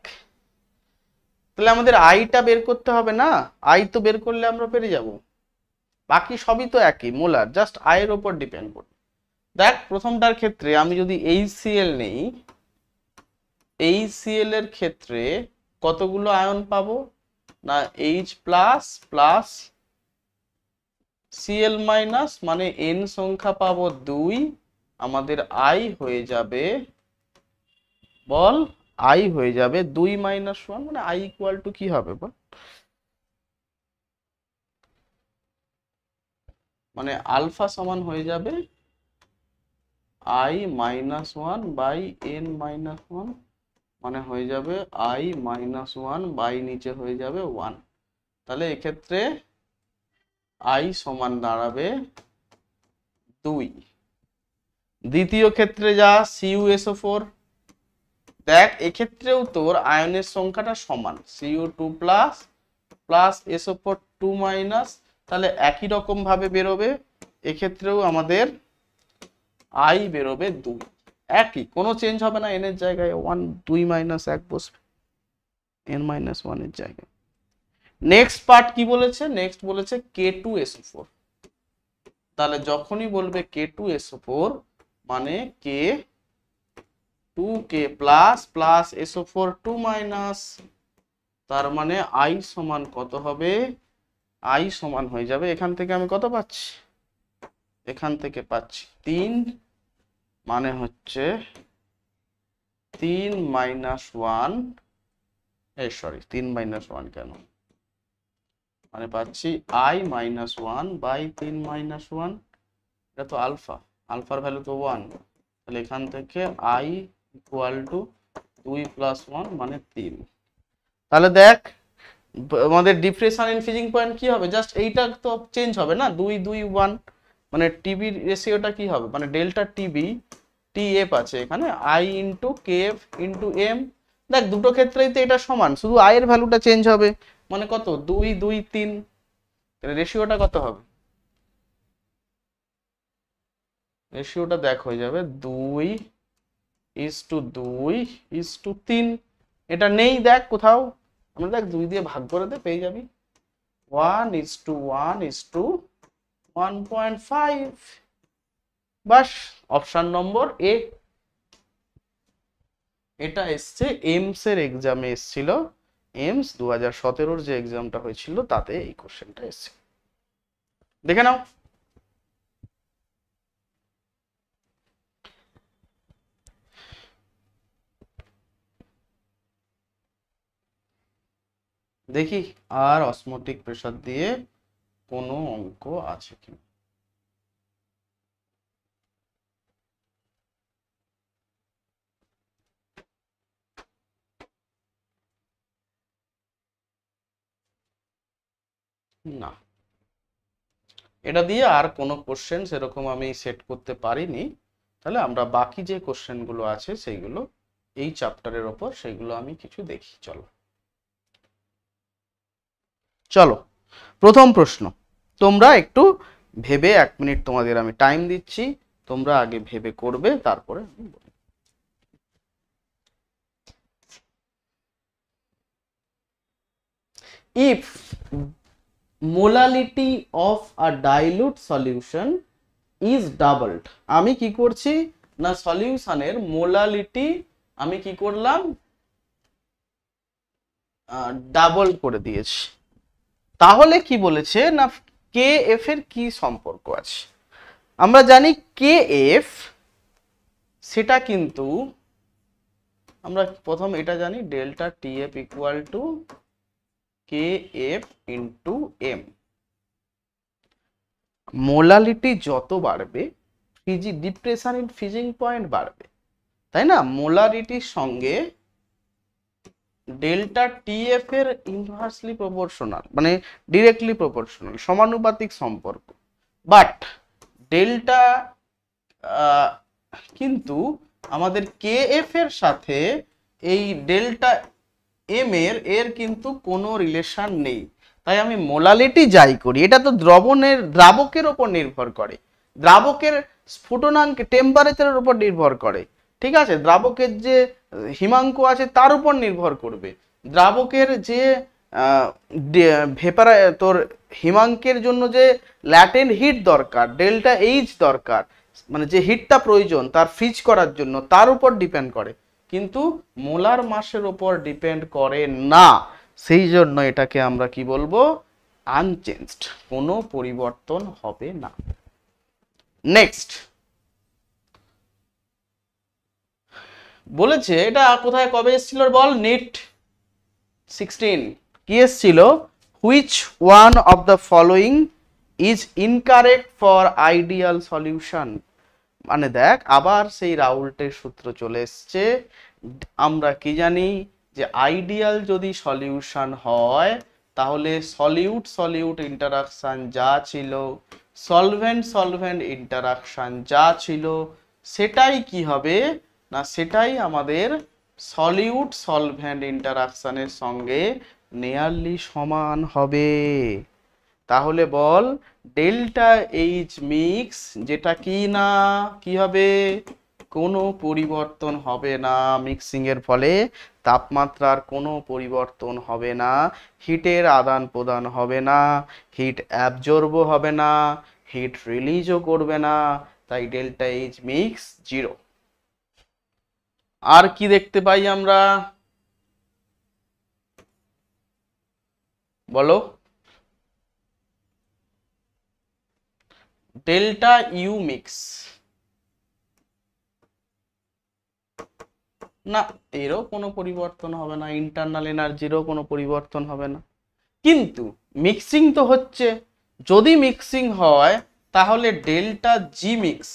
তাহলে আমাদের আইটা বের করতে হবে না, আই তো বের করলে আমরা পেরে যাব, বাকি সবই তো একই মোলার, জাস্ট আয়ের উপর ডিপেন্ড করবে। দেখ প্রথমটার ক্ষেত্রে আমি যদি HCl নেই, HCl এর ক্ষেত্রে কতগুলো আয়ন পাবো না, H plus plus Cl minus, মানে N সংখ্যা পাবো 2, আমাদের আই হয়ে যাবে, বল আই হয়ে যাবে 2 - 1, মানে আই ইকুয়াল টু কি হবে বল, মানে আলফা সমান হয়ে যাবে i - 1 বাই n - 1, মানে হয়ে যাবে i - 1 বাই নিচে হয়ে যাবে 1। তাহলে এক্ষেত্রে i সমান দাঁড়াবে 2। দ্বিতীয় ক্ষেত্রে যা CuSO4, দেখ এক্ষেত্রেও তোর আয়নের সংখ্যাটা সমান, Cu2 plus plus SO4 2 minus, তাহলে একই রকম ভাবে বেরোবে, এক্ষেত্রেও আমাদের আই বেরোবে 2, একই, কোনো চেঞ্জ হবে না, n এর জায়গায় 1 2 - 1 বসবে n - 1 এর জায়গায়। নেক্সট পার্ট কি বলেছে, নেক্সট বলেছে K2SO4, তাহলে যখনই বলবে K2SO4 মানে K2K plus plus SO4 2 minus, তার মানে I সমান কত হবে, I সমান হয়ে যাবে, এখান থেকে আমি কত পাচ্ছি, এখান থেকে পাচ্ছি 3, মানে হচ্ছে 3 - 1, সরি 3 - 1 কেন, মানে পাচ্ছি I - 1 বাই 3 - 1, এটা তো আলফা, আলফার ভ্যালু তো 1, তাহলে এখান থেকে I ইকুয়াল টু 2 প্লাস 1 মানে 3। তাহলে দেখ আমাদের ডিফারেন্স ইন ফিজিং পয়েন্ট কি হবে, জাস্ট এইটা তো চেঞ্জ হবে না, 2 2 1, মানে টিবি রেশিওটা কি হবে, মানে ডেল্টা টিবি টিএফ আছে এখানে, I into KF into M, দেখ দুটো ক্ষেত্রেই তো এটা সমান, শুধু আই এর ভ্যালুটা চেঞ্জ হবে, মানে কত 2 2 3, তাহলে রেশিওটা কত হবে, রেশিওটা দেখ হয়ে যাবে 2:2:3, এটা নেই দেখ কোথাও, আমরা দেখ 2 দিয়ে ভাগ করে দে পেয়ে যাবি 1:1:1.5, বাস অপশন নম্বর এ। এটা এসছে এমস এর এক্সামে এসছিল, এমস 2017 যে এক্সামটা হয়েছিল তাতে এই কোশ্চেনটা এসছে, দেখে নাও। দেখি আর অসমোটিক প্রেসার দিয়ে কোনো অঙ্ক আছে কি না, এটা দিয়ে আর কোনো কোশ্চেন সেরকম আমি সেট করতে পারিনি, তাহলে আমরা বাকি যে কোশ্চেনগুলো আছে সেইগুলো এই চ্যাপ্টারের ওপর সেইগুলো আমি কিছু দেখি। চলো চলো প্রথম প্রশ্ন, তোমরা একটু ভেবে 1 মিনিট তোমাদের আমি টাইম দিচ্ছি, তোমরা আগে ভেবে করবে তারপরে আমি বলবো। If molality of a dilute solution is doubled, আমি কি করছি না সলিউশনের মোলালিটি আমি কি করলাম, ডাবল করে দিয়েছি, তাহলে কি বলেছে না কে এফ এর কি সম্পর্ক আছে, আমরা জানি কে এফ সেটা কিন্তু আমরা প্রথম এটা জানি delta TF equal to K F into M, molality যত বাড়বে ডিপ্রেশন ইন ফিজিং পয়েন্ট বাড়বে, তাই না, মোলারিটির সঙ্গে ডেল্টা টিএফ এর ইনভার্সলি প্রপোর্শনাল, মানে ডিরেক্টলি প্রপোর্শনাল, সমানুপাতিক সম্পর্ক, বাট ডেল্টা কিন্তু আমাদের কে এফ এর সাথে এই ডেল্টা এম এর কিন্তু কোনো রিলেশন নেই, তাই আমি মোলালিটি যাই করি, এটা তো দ্রাবকের ওপর নির্ভর করে, দ্রাবকের স্ফুটনাঙ্ক টেম্পারেচারের উপর নির্ভর করে, ঠিক আছে, দ্রাবকের যে হিমাঙ্ক আছে তার উপর নির্ভর করবে, দ্রাবকের যে ভেপার তোর হিমাঙ্কের জন্য যে ল্যাটেন্ট হিট দরকার, ডেল্টা এইচ দরকার, মানে যে হিটটা প্রয়োজন তার ফ্রিজ করার জন্য, তার উপর ডিপেন্ড করে, কিন্তু মোলার মাসের উপর ডিপেন্ড করে না। সেই জন্য এটাকে আমরা কি বলবো, আনচেঞ্জড, কোনো পরিবর্তন হবে না। নেক্সট বলেছে, এটা কোথায় কবে এসেছিল বল, নিট 16 কি এসেছিল, which one of the following is incorrect for ideal solution. মানে দেখ আবার সেই রাউল্টের সূত্র চলে এসছে, আমরা কি জানি যে আইডিয়াল যদি সলিউশন হয় তাহলে সলিউট সলিউট ইন্টারাকশন যা ছিল, সলভেন্ট সলভেন্ট ইন্টারাকশন যা ছিল, সেটাই কি হবে না, সেটাই আমাদের সলিউট সলভেন্ট ইন্টারাকশনের সঙ্গে নিয়ারলি সমান হবে। তাহলে বল ডেল্টা এইচ মিক্স, যেটা কি না কি হবে, কোনো পরিবর্তন হবে না, মিক্সিং এর ফলে তাপমাত্রার কোনো পরিবর্তন হবে না, হিটের আদান প্রদান হবে না, হিট অ্যাবজর্বও হবে না, হিট রিলিজও করবে না, তাই ডেল্টা এইচ মিক্স 0। আর কি দেখতে পাই আমরা বলো, ডেল্টা ইউ মিক্স, না এরও কোনো পরিবর্তন হবে না, ইন্টারনাল এনার্জিরও কোনো পরিবর্তন হবে না, কিন্তু মিক্সিং তো হচ্ছে, যদি মিক্সিং হয় তাহলে ডেল্টা জি মিক্স,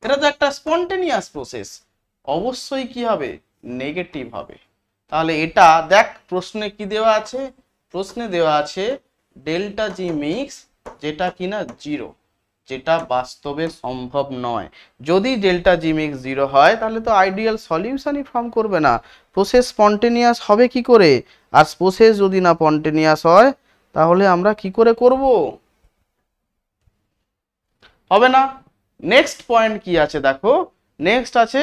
এটা তো একটা স্পন্টেনিয়াস প্রসেস, অবশ্যই কি হবে, নেগেটিভ হবে। তাহলে এটা দেখ প্রশ্নে কি দেওয়া আছে, প্রশ্নে দেওয়া আছে ডেল্টা জি মিক্স, যেটা কিনা 0, যেটা বাস্তবে সম্ভব নয়। যদি ডেল্টা জি মিক্স 0 হয় তাহলে তো আইডিয়াল সলিউশনই ফর্ম করবে না, প্রসেস স্পন্টেনিয়াস হবে কি করে, আর প্রসেস যদি না স্পন্টেনিয়াস হয় তাহলে আমরা কি করে করব, হবে না। নেক্সট পয়েন্ট কি আছে দেখো, নেক্সট আছে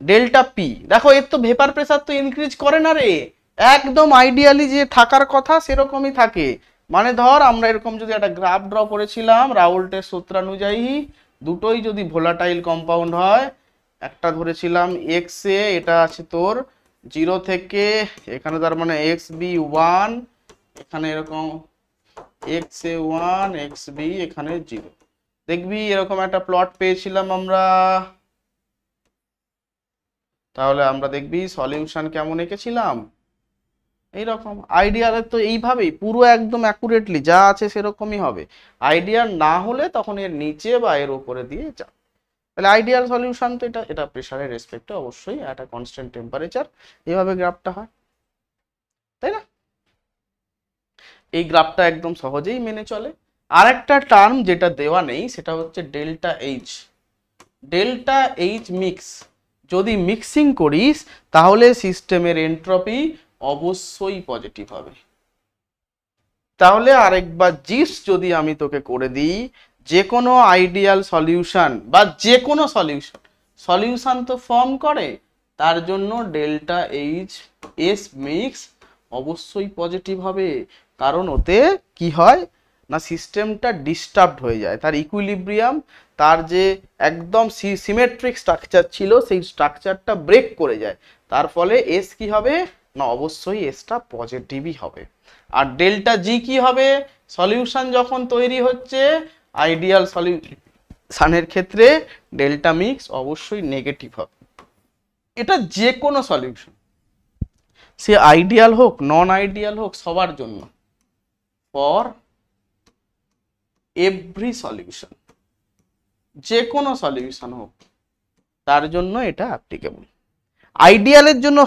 ডেল্টা পি, দেখো এর তো ভেপার প্রেসার তো ইনক্রিজ করে না রে, একদম আইডিয়ালি যে থাকার কথা সেরকমই থাকে। মানে ধর আমরা এরকম যদি একটা গ্রাফ ড্র করেছিলাম রাউল্টের সূত্রানুযায়ী, দুটোই যদি ভোলাটাইল কম্পাউন্ড হয়, একটা ধরেছিলাম এক্স এ, এটা আছে তোর 0 থেকে এখানে, তার মানে এক্স বি 1, এখানে এরকম এক্স এ 1 এক্স বি এখানে 0, দেখবি এরকম একটা প্লট পেয়েছিলাম আমরা, তাহলে আমরা দেখবি সলিউশন কেমন এঁকেছিলাম, এইরকম। আইডিয়ালের তো এইভাবেই পুরো একদম অ্যাকুরেটলি যা আছে সেরকমই হবে, আইডিয়াল না হলে তখন এর নিচে বা এর উপরে দিয়ে যা, তাহলে আইডিয়াল সলিউশন তো এটা, এটা প্রেসারের রেসপেক্টে অবশ্যই একটা কনস্ট্যান্ট টেম্পারেচার, এইভাবে গ্রাফটা হয়, তাই না। এই গ্রাফটা একদম সহজেই মেনে চলে। আর একটা টার্ম যেটা দেওয়া নেই সেটা হচ্ছে delta H, delta H mix, যদি মিক্সিং করিস তাহলে সিস্টেমের এন্ট্রপি অবশ্যই পজিটিভ হবে। তাহলে আরেকবার জিস যদি আমি তোকে করে দিই, যে কোনো আইডিয়াল সলিউশন বা যে কোনো সলিউশন তো ফর্ম করে, তার জন্য ডেল্টা এইচ এস মিক্স অবশ্যই পজিটিভ হবে, কারণ ওতে কি হয় না সিস্টেমটা ডিস্টার্বড হয়ে যায়, তার ইকুইলিব্রিয়াম, তার যে একদম সিমেট্রিক স্ট্রাকচার ছিল সেই স্ট্রাকচারটা ব্রেক করে যায়, তার ফলে এস কি হবে না অবশ্যই এসটা পজিটিভই হবে। আর ডেল্টা জি কি হবে, সলিউশন যখন তৈরি হচ্ছে আইডিয়াল সলিউশনের ক্ষেত্রে ডেল্টা মিক্স অবশ্যই নেগেটিভ হবে, এটা যে কোনো সলিউশন, সে আইডিয়াল হোক নন আইডিয়াল হোক সবার জন্য, ফর এভরি সলিউশন, যে কোনো সলিউশন হোক তার জন্য এটা অ্যাপ্লিকেবল। আইডিয়ালের জন্য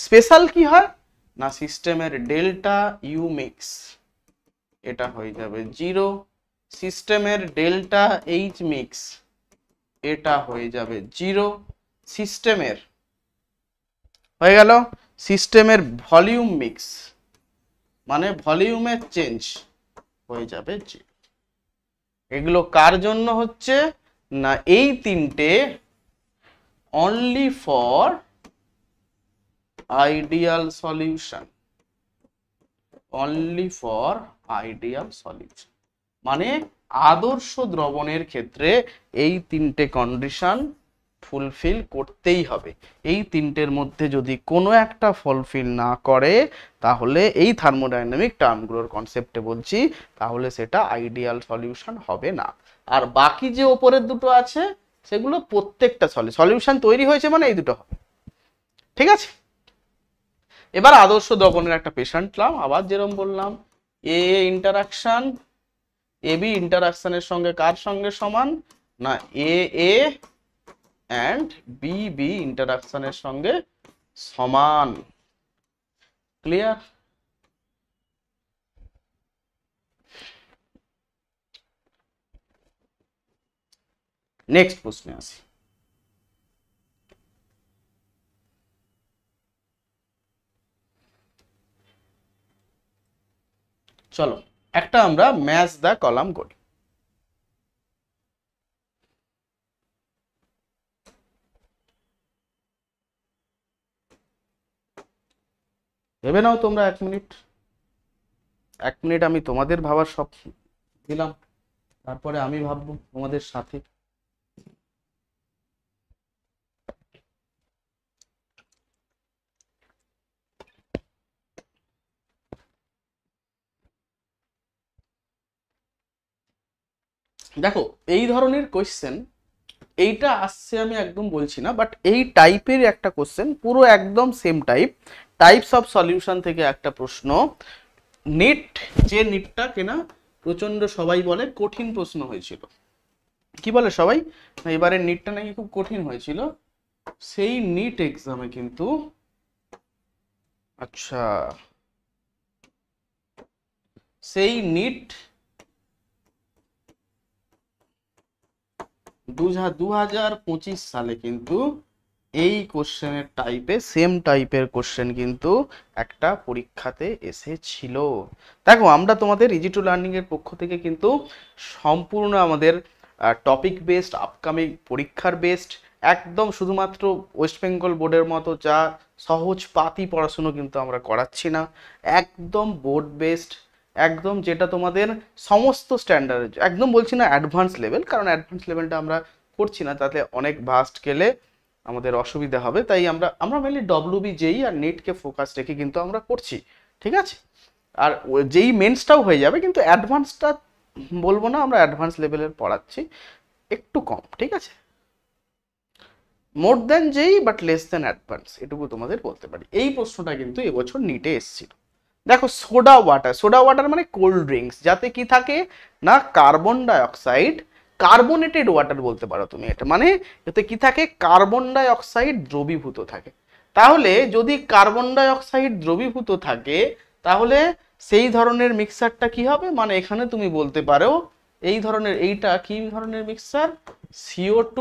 স্পেশাল কি হয় না সিস্টেমের ডেল্টা ইউ মিক্স এটা হয়ে যাবে 0, সিস্টেমের ডেল্টা এইচ মিক্স এটা হয়ে যাবে 0, সিস্টেমের হয়ে গেল, সিস্টেমের ভলিউম মিক্স মানে ভলিউমের চেঞ্জ হয়ে যাবে যে। এগুলো কার জন্য হচ্ছে না, এই তিনটে only for ideal solution, only for ideal solution, মানে আদর্শ দ্রবণের ক্ষেত্রে এই তিনটে কন্ডিশন ফুলফিল করতেই হবে। এই তিনটের মধ্যে যদি কোনো একটা ফুলফিল না করে তাহলে এই থার্মোডাইনামিক টার্মগুলোর কনসেপ্টে বলছি, তাহলে সেটা আইডিয়াল সলিউশন হবে না। আর বাকি যে ওপরের দুটো আছে সেগুলো প্রত্যেকটা সলিউশন তৈরি হয়েছে মানে এই দুটো হবে। ঠিক আছে, এবার আদর্শ দ্রবণের একটা পেশেন্ট নাম, আবার যেরকম বললাম এ ইন্টারাকশন, এ বি ইন্টারাকশনের সঙ্গে কার সঙ্গে সমান না, এ এ অ্যান্ড বি বি ইন্টারাকশনের সঙ্গে সমান। ক্লিয়ার? নেক্সট প্রশ্নে আসি। চলো একটা আমরা ম্যাচ দা কলাম করি। ভেবে নাও তোমরা 1 মিনিট, 1 মিনিট আমি তোমাদের ভাবার সব দিলাম, তারপরে আমি ভাববো তোমাদের সাথে। দেখো এই ধরনের কোয়েশ্চেন, এইটা আসছে আমি একদম বলছি না, বাট এই টাইপের একটা কোশ্চেন, পুরো একদম সেম টাইপস অফ সলিউশন থেকে একটা প্রশ্ন। নিট, যে নিটটা কিনা প্রচন্ড সবাই বলে কঠিন প্রশ্ন হয়েছিল, কি বলে সবাই না এবারে নিটটা নাকি খুব কঠিন হয়েছিল, সেই নিট এক্সামে কিন্তু আচ্ছা সেই নিট 2025 সালে কিন্তু এই কোশ্চেনের টাইপে, সেম টাইপের কোশ্চেন কিন্তু একটা পরীক্ষাতে এসেছিল। দেখো আমরা তোমাদের ইজি টু লার্নিং এর পক্ষ থেকে কিন্তু সম্পূর্ণ আমাদের টপিক বেসড, আপকামিং পরীক্ষার বেসড, একদম শুধুমাত্র ওয়েস্ট বেঙ্গল বোর্ডের মতো যা সহজ পাতি পড়াশুনো কিন্তু আমরা করাচ্ছি না, একদম বোর্ড বেসড, একদম যেটা তোমাদের সমস্ত স্ট্যান্ডার্ড, একদম বলছি না অ্যাডভান্স লেভেল, কারণ অ্যাডভান্স লেভেলটা আমরা করছি না, তাতে অনেক ভাস্ট গেলে আমাদের অসুবিধা হবে, তাই আমরা মেনলি ডব্লিউবি জেই আর নেটকে ফোকাস রেখে কিন্তু আমরা করছি। ঠিক আছে, আর যেই মেন্সটাও হয়ে যাবে, কিন্তু অ্যাডভান্সটা বলবো না, আমরা অ্যাডভান্স লেভেলের পড়াচ্ছি, একটু কম। ঠিক আছে, মোর দেন যেই বাট লেস দেন অ্যাডভান্স, এটুকু তোমাদের বলতে পারি। এই প্রশ্নটা কিন্তু এবছর নিটে এসেছিল। দেখো সোডা ওয়াটার মানে কোল্ড ড্রিঙ্কস, যাতে কি থাকে না কার্বন ডাইঅক্সাইড, কার্বোনেটেড ওয়াটার বলতে পারো তুমি এটা, মানে এতে কি থাকে কার্বন ডাইঅক্সাইড দ্রবীভূত থাকে। তাহলে যদি কার্বন ডাইঅক্সাইড দ্রবীভূত থাকে তাহলে সেই ধরনের মিক্সারটা কি হবে, মানে এখানে তুমি বলতে পারো এই ধরনের, এইটা কি ধরনের মিক্সার, CO2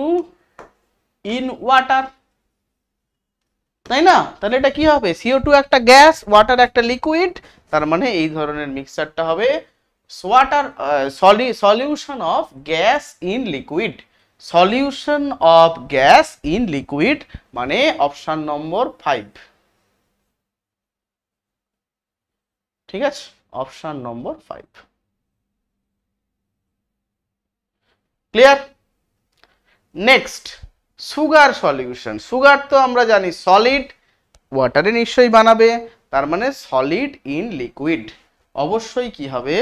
ইন ওয়াটার, তাই না? তাহলে এটা কি হবে, CO2 একটা গ্যাস, ওয়াটার একটা লিকুইড, তার মানে এই ধরনের মিক্সচারটা হবে water solution of gas in liquid, solution of gas in liquid, মানে অপশন নম্বর 5। ঠিক আছে, option number 5। Clear? Next sugar solution. Sugar তো আমরা জানি সলিড, ওয়াটারে নিশ্চয়ই বানাবে, তার মানে সলিড ইন লিকুইড, অবশ্যই কি হবে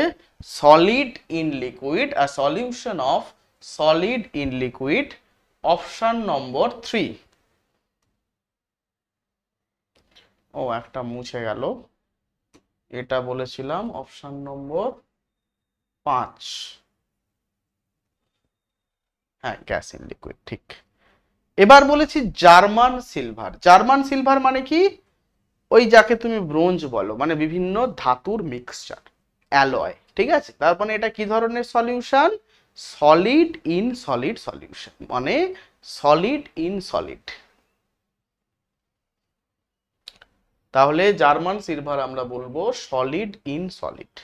সলিড ইন লিকুইড, আর solution of solid in liquid option number 3। ও একটা মুছে গেল, এটা বলেছিলাম অপশন নম্বর 5। হ্যাঁ, গ্যাস ইন লিকুইড, ঠিক। এবার বলেছি জার্মান সিলভার। জার্মান সিলভার মানে কি, ওই যাকে তুমি ব্রোঞ্জ বলো, মানে বিভিন্ন ধাতুর মিক্সচার, অ্যালয়। ঠিক আছে, তার মানে এটা কি ধরনের solution, solid in solid solution, মানে সলিড ইন সলিড। তাহলে জার্মান সিলভার আমরা বলবো সলিড ইন সলিড,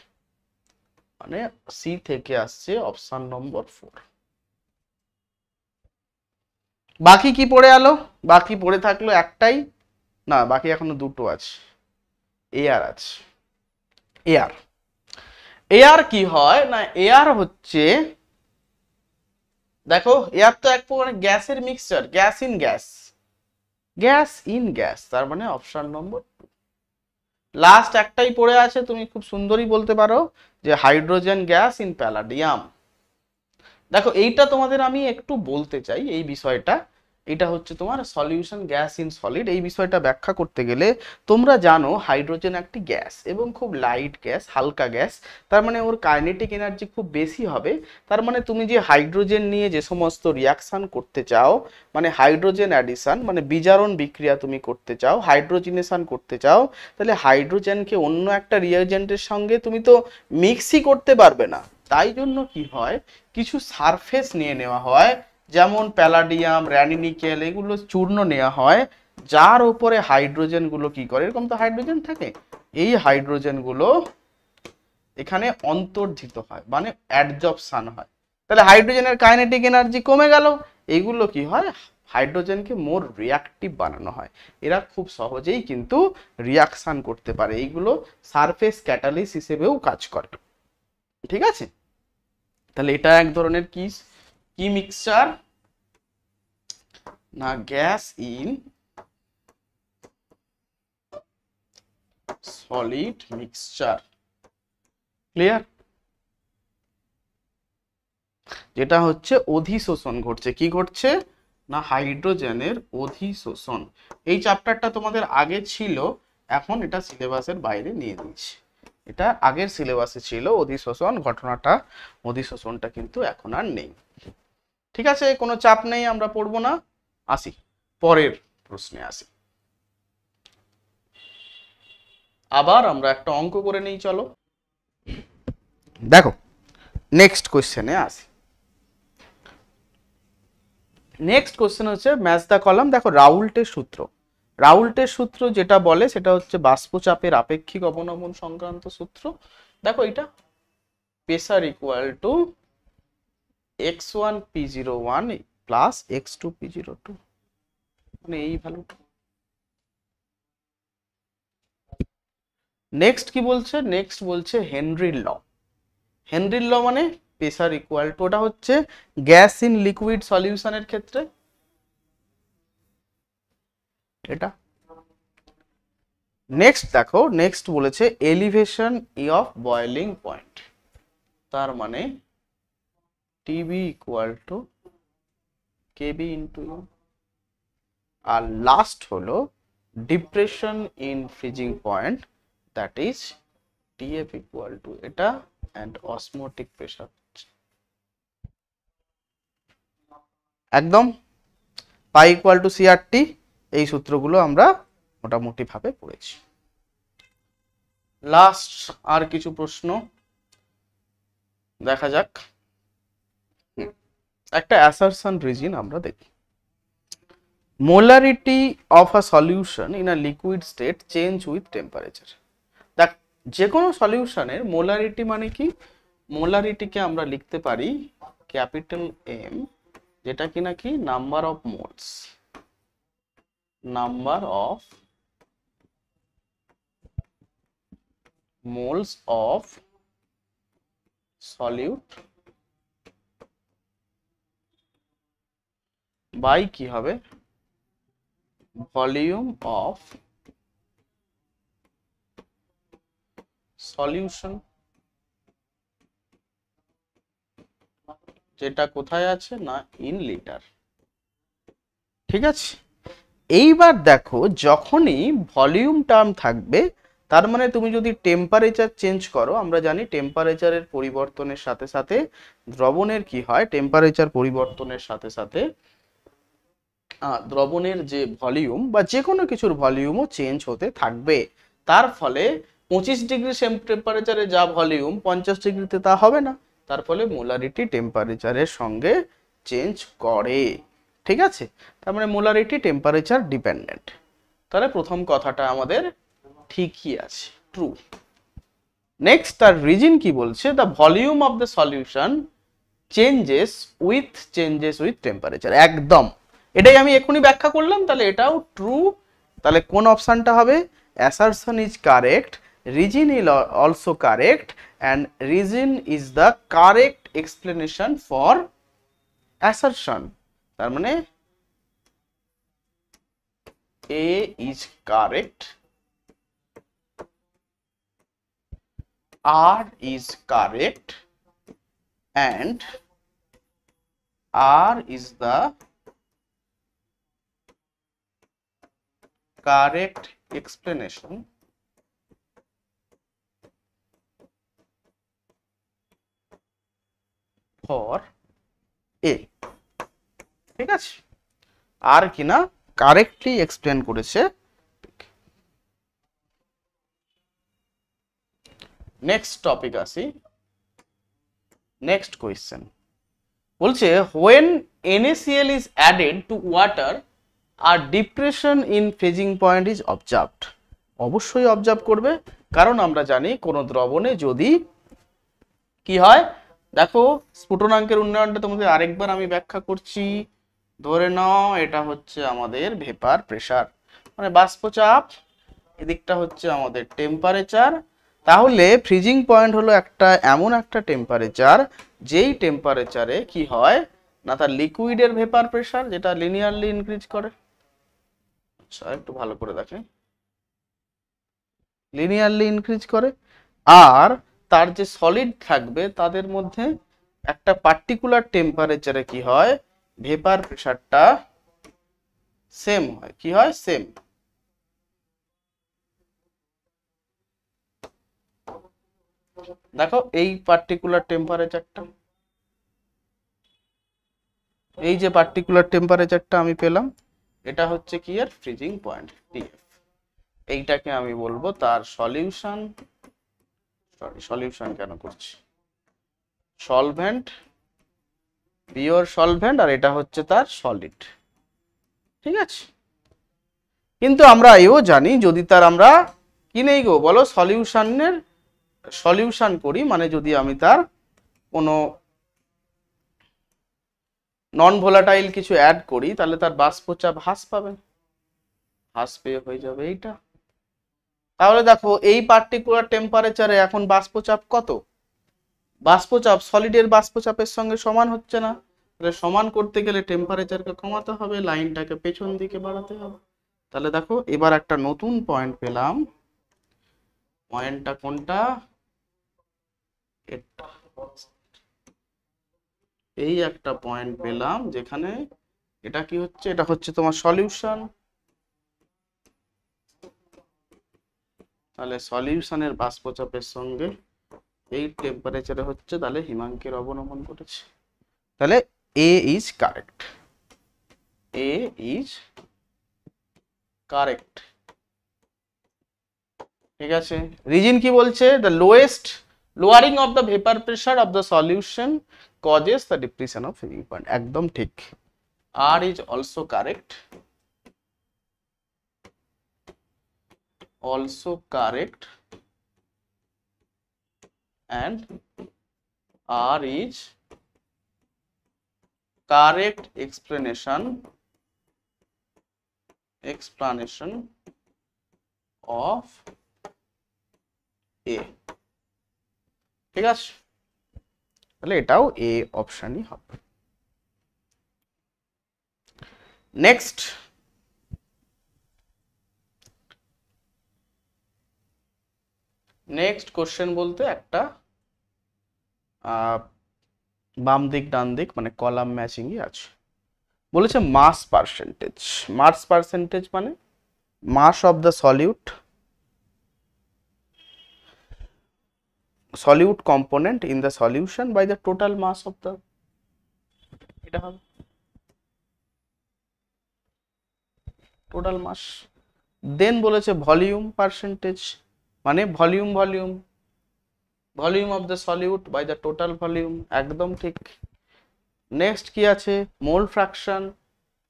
মানে সি থেকে আসছে অপশন নম্বর 4। বাকি কি পড়ে আলো? বাকি পড়ে থাকলো একটাই, না বাকি এখনো দুটো আছে, এয়ার আছে। এয়ার, এয়ার কি হয় না, এয়ার হচ্ছে, দেখো এয়ার তো এক প্রকার গ্যাসের mixture, gas in gas, gas in gas, তার মানে অপশন নম্বর 2। লাস্ট একটাই পড়ে আছে, তুমি খুব সুন্দরই বলতে পারো যে হাইড্রোজেন গ্যাস ইন প্যালাডিয়াম। দেখো এইটা তোমাদের আমি একটু বলতে চাই, এই বিষয়টা, এটা হচ্ছে তোমার সলিউশন গ্যাস ইন সলিড। এই বিষয়টা ব্যাখ্যা করতে গেলে তোমরা জানো হাইড্রোজেন একটি গ্যাস এবং খুব লাইট গ্যাস, হালকা গ্যাস, তার মানে ওর কাইনেটিক এনার্জি খুব বেশি হবে। তার মানে তুমি যে হাইড্রোজেন নিয়ে যে সমস্ত রিয়াকশন করতে চাও, মানে হাইড্রোজেন অ্যাডিশন মানে বিজারণ বিক্রিয়া তুমি করতে চাও, হাইড্রোজিনেশন করতে চাও, তাহলে হাইড্রোজেনকে অন্য একটা রিয়েজেন্টের সঙ্গে তুমি তো মিক্সই করতে পারবে না। তাই জন্য কি হয়, কিছু সারফেস নিয়ে নেওয়া হয়, যেমন প্যালাডিয়াম, র্যানিনিকেল, এগুলো চূর্ণ নেওয়া হয়, যার উপরে হাইড্রোজেন গুলো কি করে, এরকম তো হাইড্রোজেন থাকে, এই হাইড্রোজেন গুলো এখানে অন্তর্ধিত হয়, মানে অ্যাডজর্পশন হয়। তাহলে হাইড্রোজেনের কাইনেটিক এনার্জি কমে গেল, এইগুলো কি হয়, হাইড্রোজেনকে মোর রিয়াক্টিভ বানানো হয়। এরা খুব সহজেই কিন্তু রিয়াকশন করতে পারে, এইগুলো সারফেস ক্যাটালিস হিসেবেও কাজ করে। ঠিক আছে, তাহলে এটা এক ধরনের কি কি মিক্সচার না, gas in solid mixture. Clear? যেটা হচ্ছে অধিশোষণ ঘটছে, কি ঘটছে না, হাইড্রোজেনের অধিশোষণ। এই চ্যাপ্টারটা তোমাদের আগে ছিল, এখন এটা সিলেবাসের বাইরে নিয়ে দিয়েছি। এটা আগের সিলেবাসে ছিল অধিশোষণ ঘটনাটা, অধিশোষণটা কিন্তু এখন আর নেই। ঠিক আছে, কোনো চাপ নেই, আমরা পড়বো না। আসি পরের প্রশ্নে আসি। আবার আমরা একটা অঙ্ক করে নিই, চলো। দেখো নেক্সট কোশ্চেনে আসি। নেক্সট কোশ্চেন হচ্ছে ম্যাচ দ্য কলাম। দেখো রাউল্টের সূত্র, রাউল্টের সূত্র যেটা বলে সেটা হচ্ছে বাষ্পচাপের আপেক্ষিক অবনমন সংক্রান্ত সূত্র। দেখো এটা pressure equal to x1 p01 plus x2 p02, মানে এই ভ্যালুটা। নেক্সট কি বলছে, নেক্সট বলছে হেনরির ল। হেনরির ল মানে প্রেসার ইকুয়াল টু, ওটা হচ্ছে গ্যাস ইন লিকুইড সলিউশনের ক্ষেত্রে এটা। নেক্সট দেখো, নেক্সট বলেছে এলিভেশন অফ বয়েলিং পয়েন্ট, তার মানে TB equal to KB into u. আর লাস্ট হলো depression in freezing point, that is TF equal to এটা অ্যান্ড অসমোটিক প্রেশার। একদম পাই ইকুয়াল টু সিআরটি, এই সূত্রগুলো আমরা মোটামুটি ভাবে পড়েছি। লাস্ট আর কিছু প্রশ্ন দেখা যাক। একটা অ্যাসারশন রিজিন আমরা দেখি। Molarity of a solution in a liquid state change with temperature. দেখ যে কোনো সলিউশনের মোলারিটি মানে কি, মোলারিটিকে আমরা লিখতে পারি ক্যাপিটাল এম, যেটা কি নাকি number of moles, number of moles of solute by কি হবে ভলিউম অফ সলিউশন, যেটা কোথায় আছে না ইন লিটার। ঠিক আছে, এইবার দেখো যখনই ভলিউম টার্ম থাকবে, তার মানে তুমি যদি টেম্পারেচার চেঞ্জ করো, আমরা জানি টেম্পারেচারের পরিবর্তনের সাথে সাথে দ্রবণের কি হয়, টেম্পারেচার পরিবর্তনের সাথে সাথে দ্রবণের যে ভলিউম বা যে কোনো কিছুর ভলিউমও চেঞ্জ হতে থাকবে। তার ফলে 25 ডিগ্রি টেম্পারেচারে যা ভলিউম 50 ডিগ্রিতে তা হবে না, তার ফলে মোলারিটি টেম্পারেচারের সঙ্গে চেঞ্জ করে। ঠিক আছে, তার মানে মোলারিটি টেম্পারেচার ডিপেন্ডেন্ট। তাহলে প্রথম কথাটা আমাদের ঠিকই আছে, ট্রু। নেক্সট তার রিজন কি বলছে, the volume of the solution changes with temperature. একদম, এটাই আমি এখনই ব্যাখ্যা করলাম, তাহলে এটাও ট্রু। তাহলে কোন অপশনটা হবে? Assertion is correct, reason is also correct, and reason is the correct explanation for assertion. তার মানে A is correct, R is correct, and R is the correct explanation for A। ঠিক আছে, আর কিনা কারেক্টলি এক্সপ্লেন করেছে। Next topic আসি, next question বলছে when NaCl is added to water আর depression in freezing point is observed. অবশ্যই observe করবে, কারণ আমরা জানি কোন দ্রবণে যদি কি হয়, দেখো স্ফুটনাঙ্কের উন্নয়নটা তোমাদের আরেকবার আমি ব্যাখ্যা করছি। ধরে নাও এটা হচ্ছে আমাদের ভেপার প্রেসার, মানে বাষ্পচাপ, এদিকটা হচ্ছে আমাদের টেম্পারেচার। তাহলে ফ্রিজিং পয়েন্ট হলো একটা এমন একটা টেম্পারেচার, যেই টেম্পারেচারে কি হয় না, তার লিকুইডের ভেপার প্রেসার যেটা লিনিয়ারলি ইনক্রিজ করে। আচ্ছা একটু ভালো করে দেখে, লিনিয়ারলি ইনক্রিজ করে। আর তার যে সলিড থাকবে তাদের মধ্যে একটা পার্টিকুলার টেম্পারেচারে কি হয়, ভেপার প্রেসারটা সেম হয়। কি হয়? সেম। দেখো এই পার্টিকুলার টেম্পারেচারটা, এই যে পার্টিকুলার টেম্পারেচারটা আমি পেলাম, এটা হচ্ছে কি এর ফ্রিজিং পয়েন্ট টিএফ। এইটাকে আমি বলবো তার সলিউশন, সলিউশন কেন করছি, সলভেন্ট, পিওর সলভেন্ট, আর এটা হচ্ছে তার সলিড। ঠিক আছে, কিন্তু আমরা এও জানি যদি তার আমরা কি নেই গো বলো, সলিউশন করি, মানে যদি আমি তার কোনো নন ভোলাটাইল কিছু অ্যাড করি, তাহলে তার বাষ্পচাপ হ্রাস পাবে, হ্রাস পেয়ে হয়ে যাবে এইটা। তাহলে দেখো এই পার্টিকুলার টেম্পারেচারে এখন বাষ্পচাপ কত, বাষ্পচাপ সলিডের বাষ্পচাপের সঙ্গে সমান হচ্ছে না, তাহলে সমান করতে গেলে টেম্পারেচারকে কমাতে হবে, লাইনটাকে পেছন দিকে বাড়াতে হবে। তাহলে দেখো এবার একটা নতুন পয়েন্ট পেলাম, পয়েন্টটা কোনটা, এই একটা পয়েন্ট পেলাম যেখানে এটা কি হচ্ছে, এটা হচ্ছে তোমার সলিউশন। তাহলে সলিউশনের বাষ্পচাপের সঙ্গে এই টেম্পারেচারে হচ্ছে, তাহলে হিমাঙ্কের অবনমন ঘটেছে। তাহলে A is correct, A is correct. ঠিক আছে, রিজন কি বলছে, the lowering of the vapour pressure of the solution causes the depression of freezing point. একদম ঠিক, R is also correct, also correct, and R is correct explanation of A। ঠিক আছে, তাহলে এটাও এ অপশনই হবে। নেক্সট কোশ্চেন বলতে একটা বাম দিক ডান দিক মানে কলাম ম্যাচিংই আছে। বলেছে মাস পার্সেন্টেজ, মাস পার্সেন্টেজ মানে mass of the solute component in the solution by the total mass of the, এটা হবে টোটাল মাস। দেন বলেছে ভলিউম পার্সেন্টেজ মানে volume of the solute by the total volume, একদম ঠিক। Next কি আছে, mole fraction,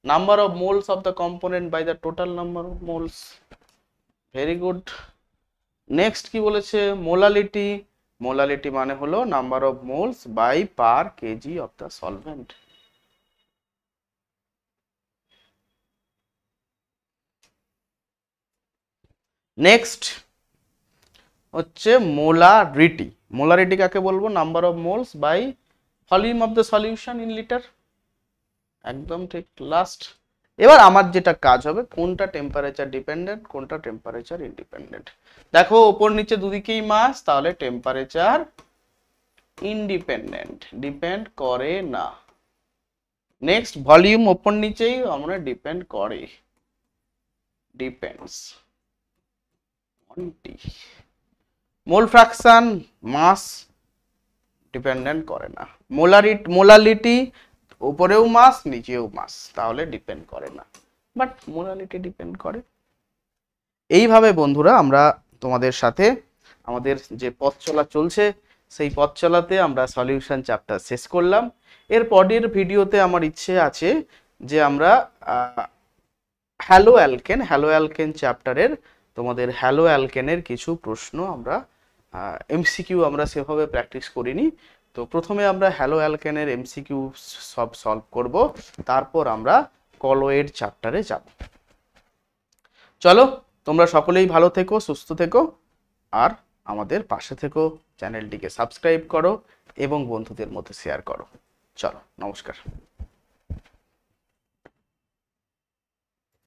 number of moles of the component by the total number of moles, very good. Next কি বলেছে, molality. Molality মানে হলো number of moles by per KG of the solvent. Next হচ্ছে molarity. Molarity কাকে বলবো, number of moles by volume of the solution in litre. একদম ঠিক। Last, এবার আমার যেটা কাজ হবে কোনটা টেম্পারেচার ডিপেন্ডেন্ট কোনটা টেম্পারেচার ইন্ডিপেন্ডেন্ট। দেখো ওপর নিচে দুদিকেই মাস, তাহলে টেম্পারেচার ইন্ডিপেন্ডেন্ট, ডিপেন্ড করে না। নেক্সট ভলিউম ওপর নিচেই আমরা ডিপেন্ড করে, depends on T. Mole fraction mass dependent করে না। মোলালিটি উপরেও মাস নিচেও মাস, তাহলে ডিপেন্ড করে না, বাট মোলালিটি ডিপেন্ড করে। এইভাবে বন্ধুরা আমরা তোমাদের সাথে আমাদের যে পথ চলা চলছে সেই পথ চলাতে আমরা সলিউশন চ্যাপ্টার শেষ করলাম। এর পরের ভিডিওতে আমার ইচ্ছে আছে যে আমরা হ্যালো অ্যালকেন চ্যাপ্টারের তোমাদের হ্যালো অ্যালকেনের কিছু প্রশ্ন আমরা এমসিকিউ আমরা সেভাবে প্র্যাকটিস করিনি, তো প্রথমে আমরা হ্যালো অ্যালকেনের এমসিকিউ সব সলভ করব, তারপর আমরা কলয়েড চ্যাপ্টারে যাব। চলো তোমরা সকলেই ভালো থেকো, সুস্থ থেকো, আর আমাদের পাশে থেকো, চ্যানেলটিকে সাবস্ক্রাইব করো এবং বন্ধুদের মধ্যে শেয়ার করো। চলো, নমস্কার।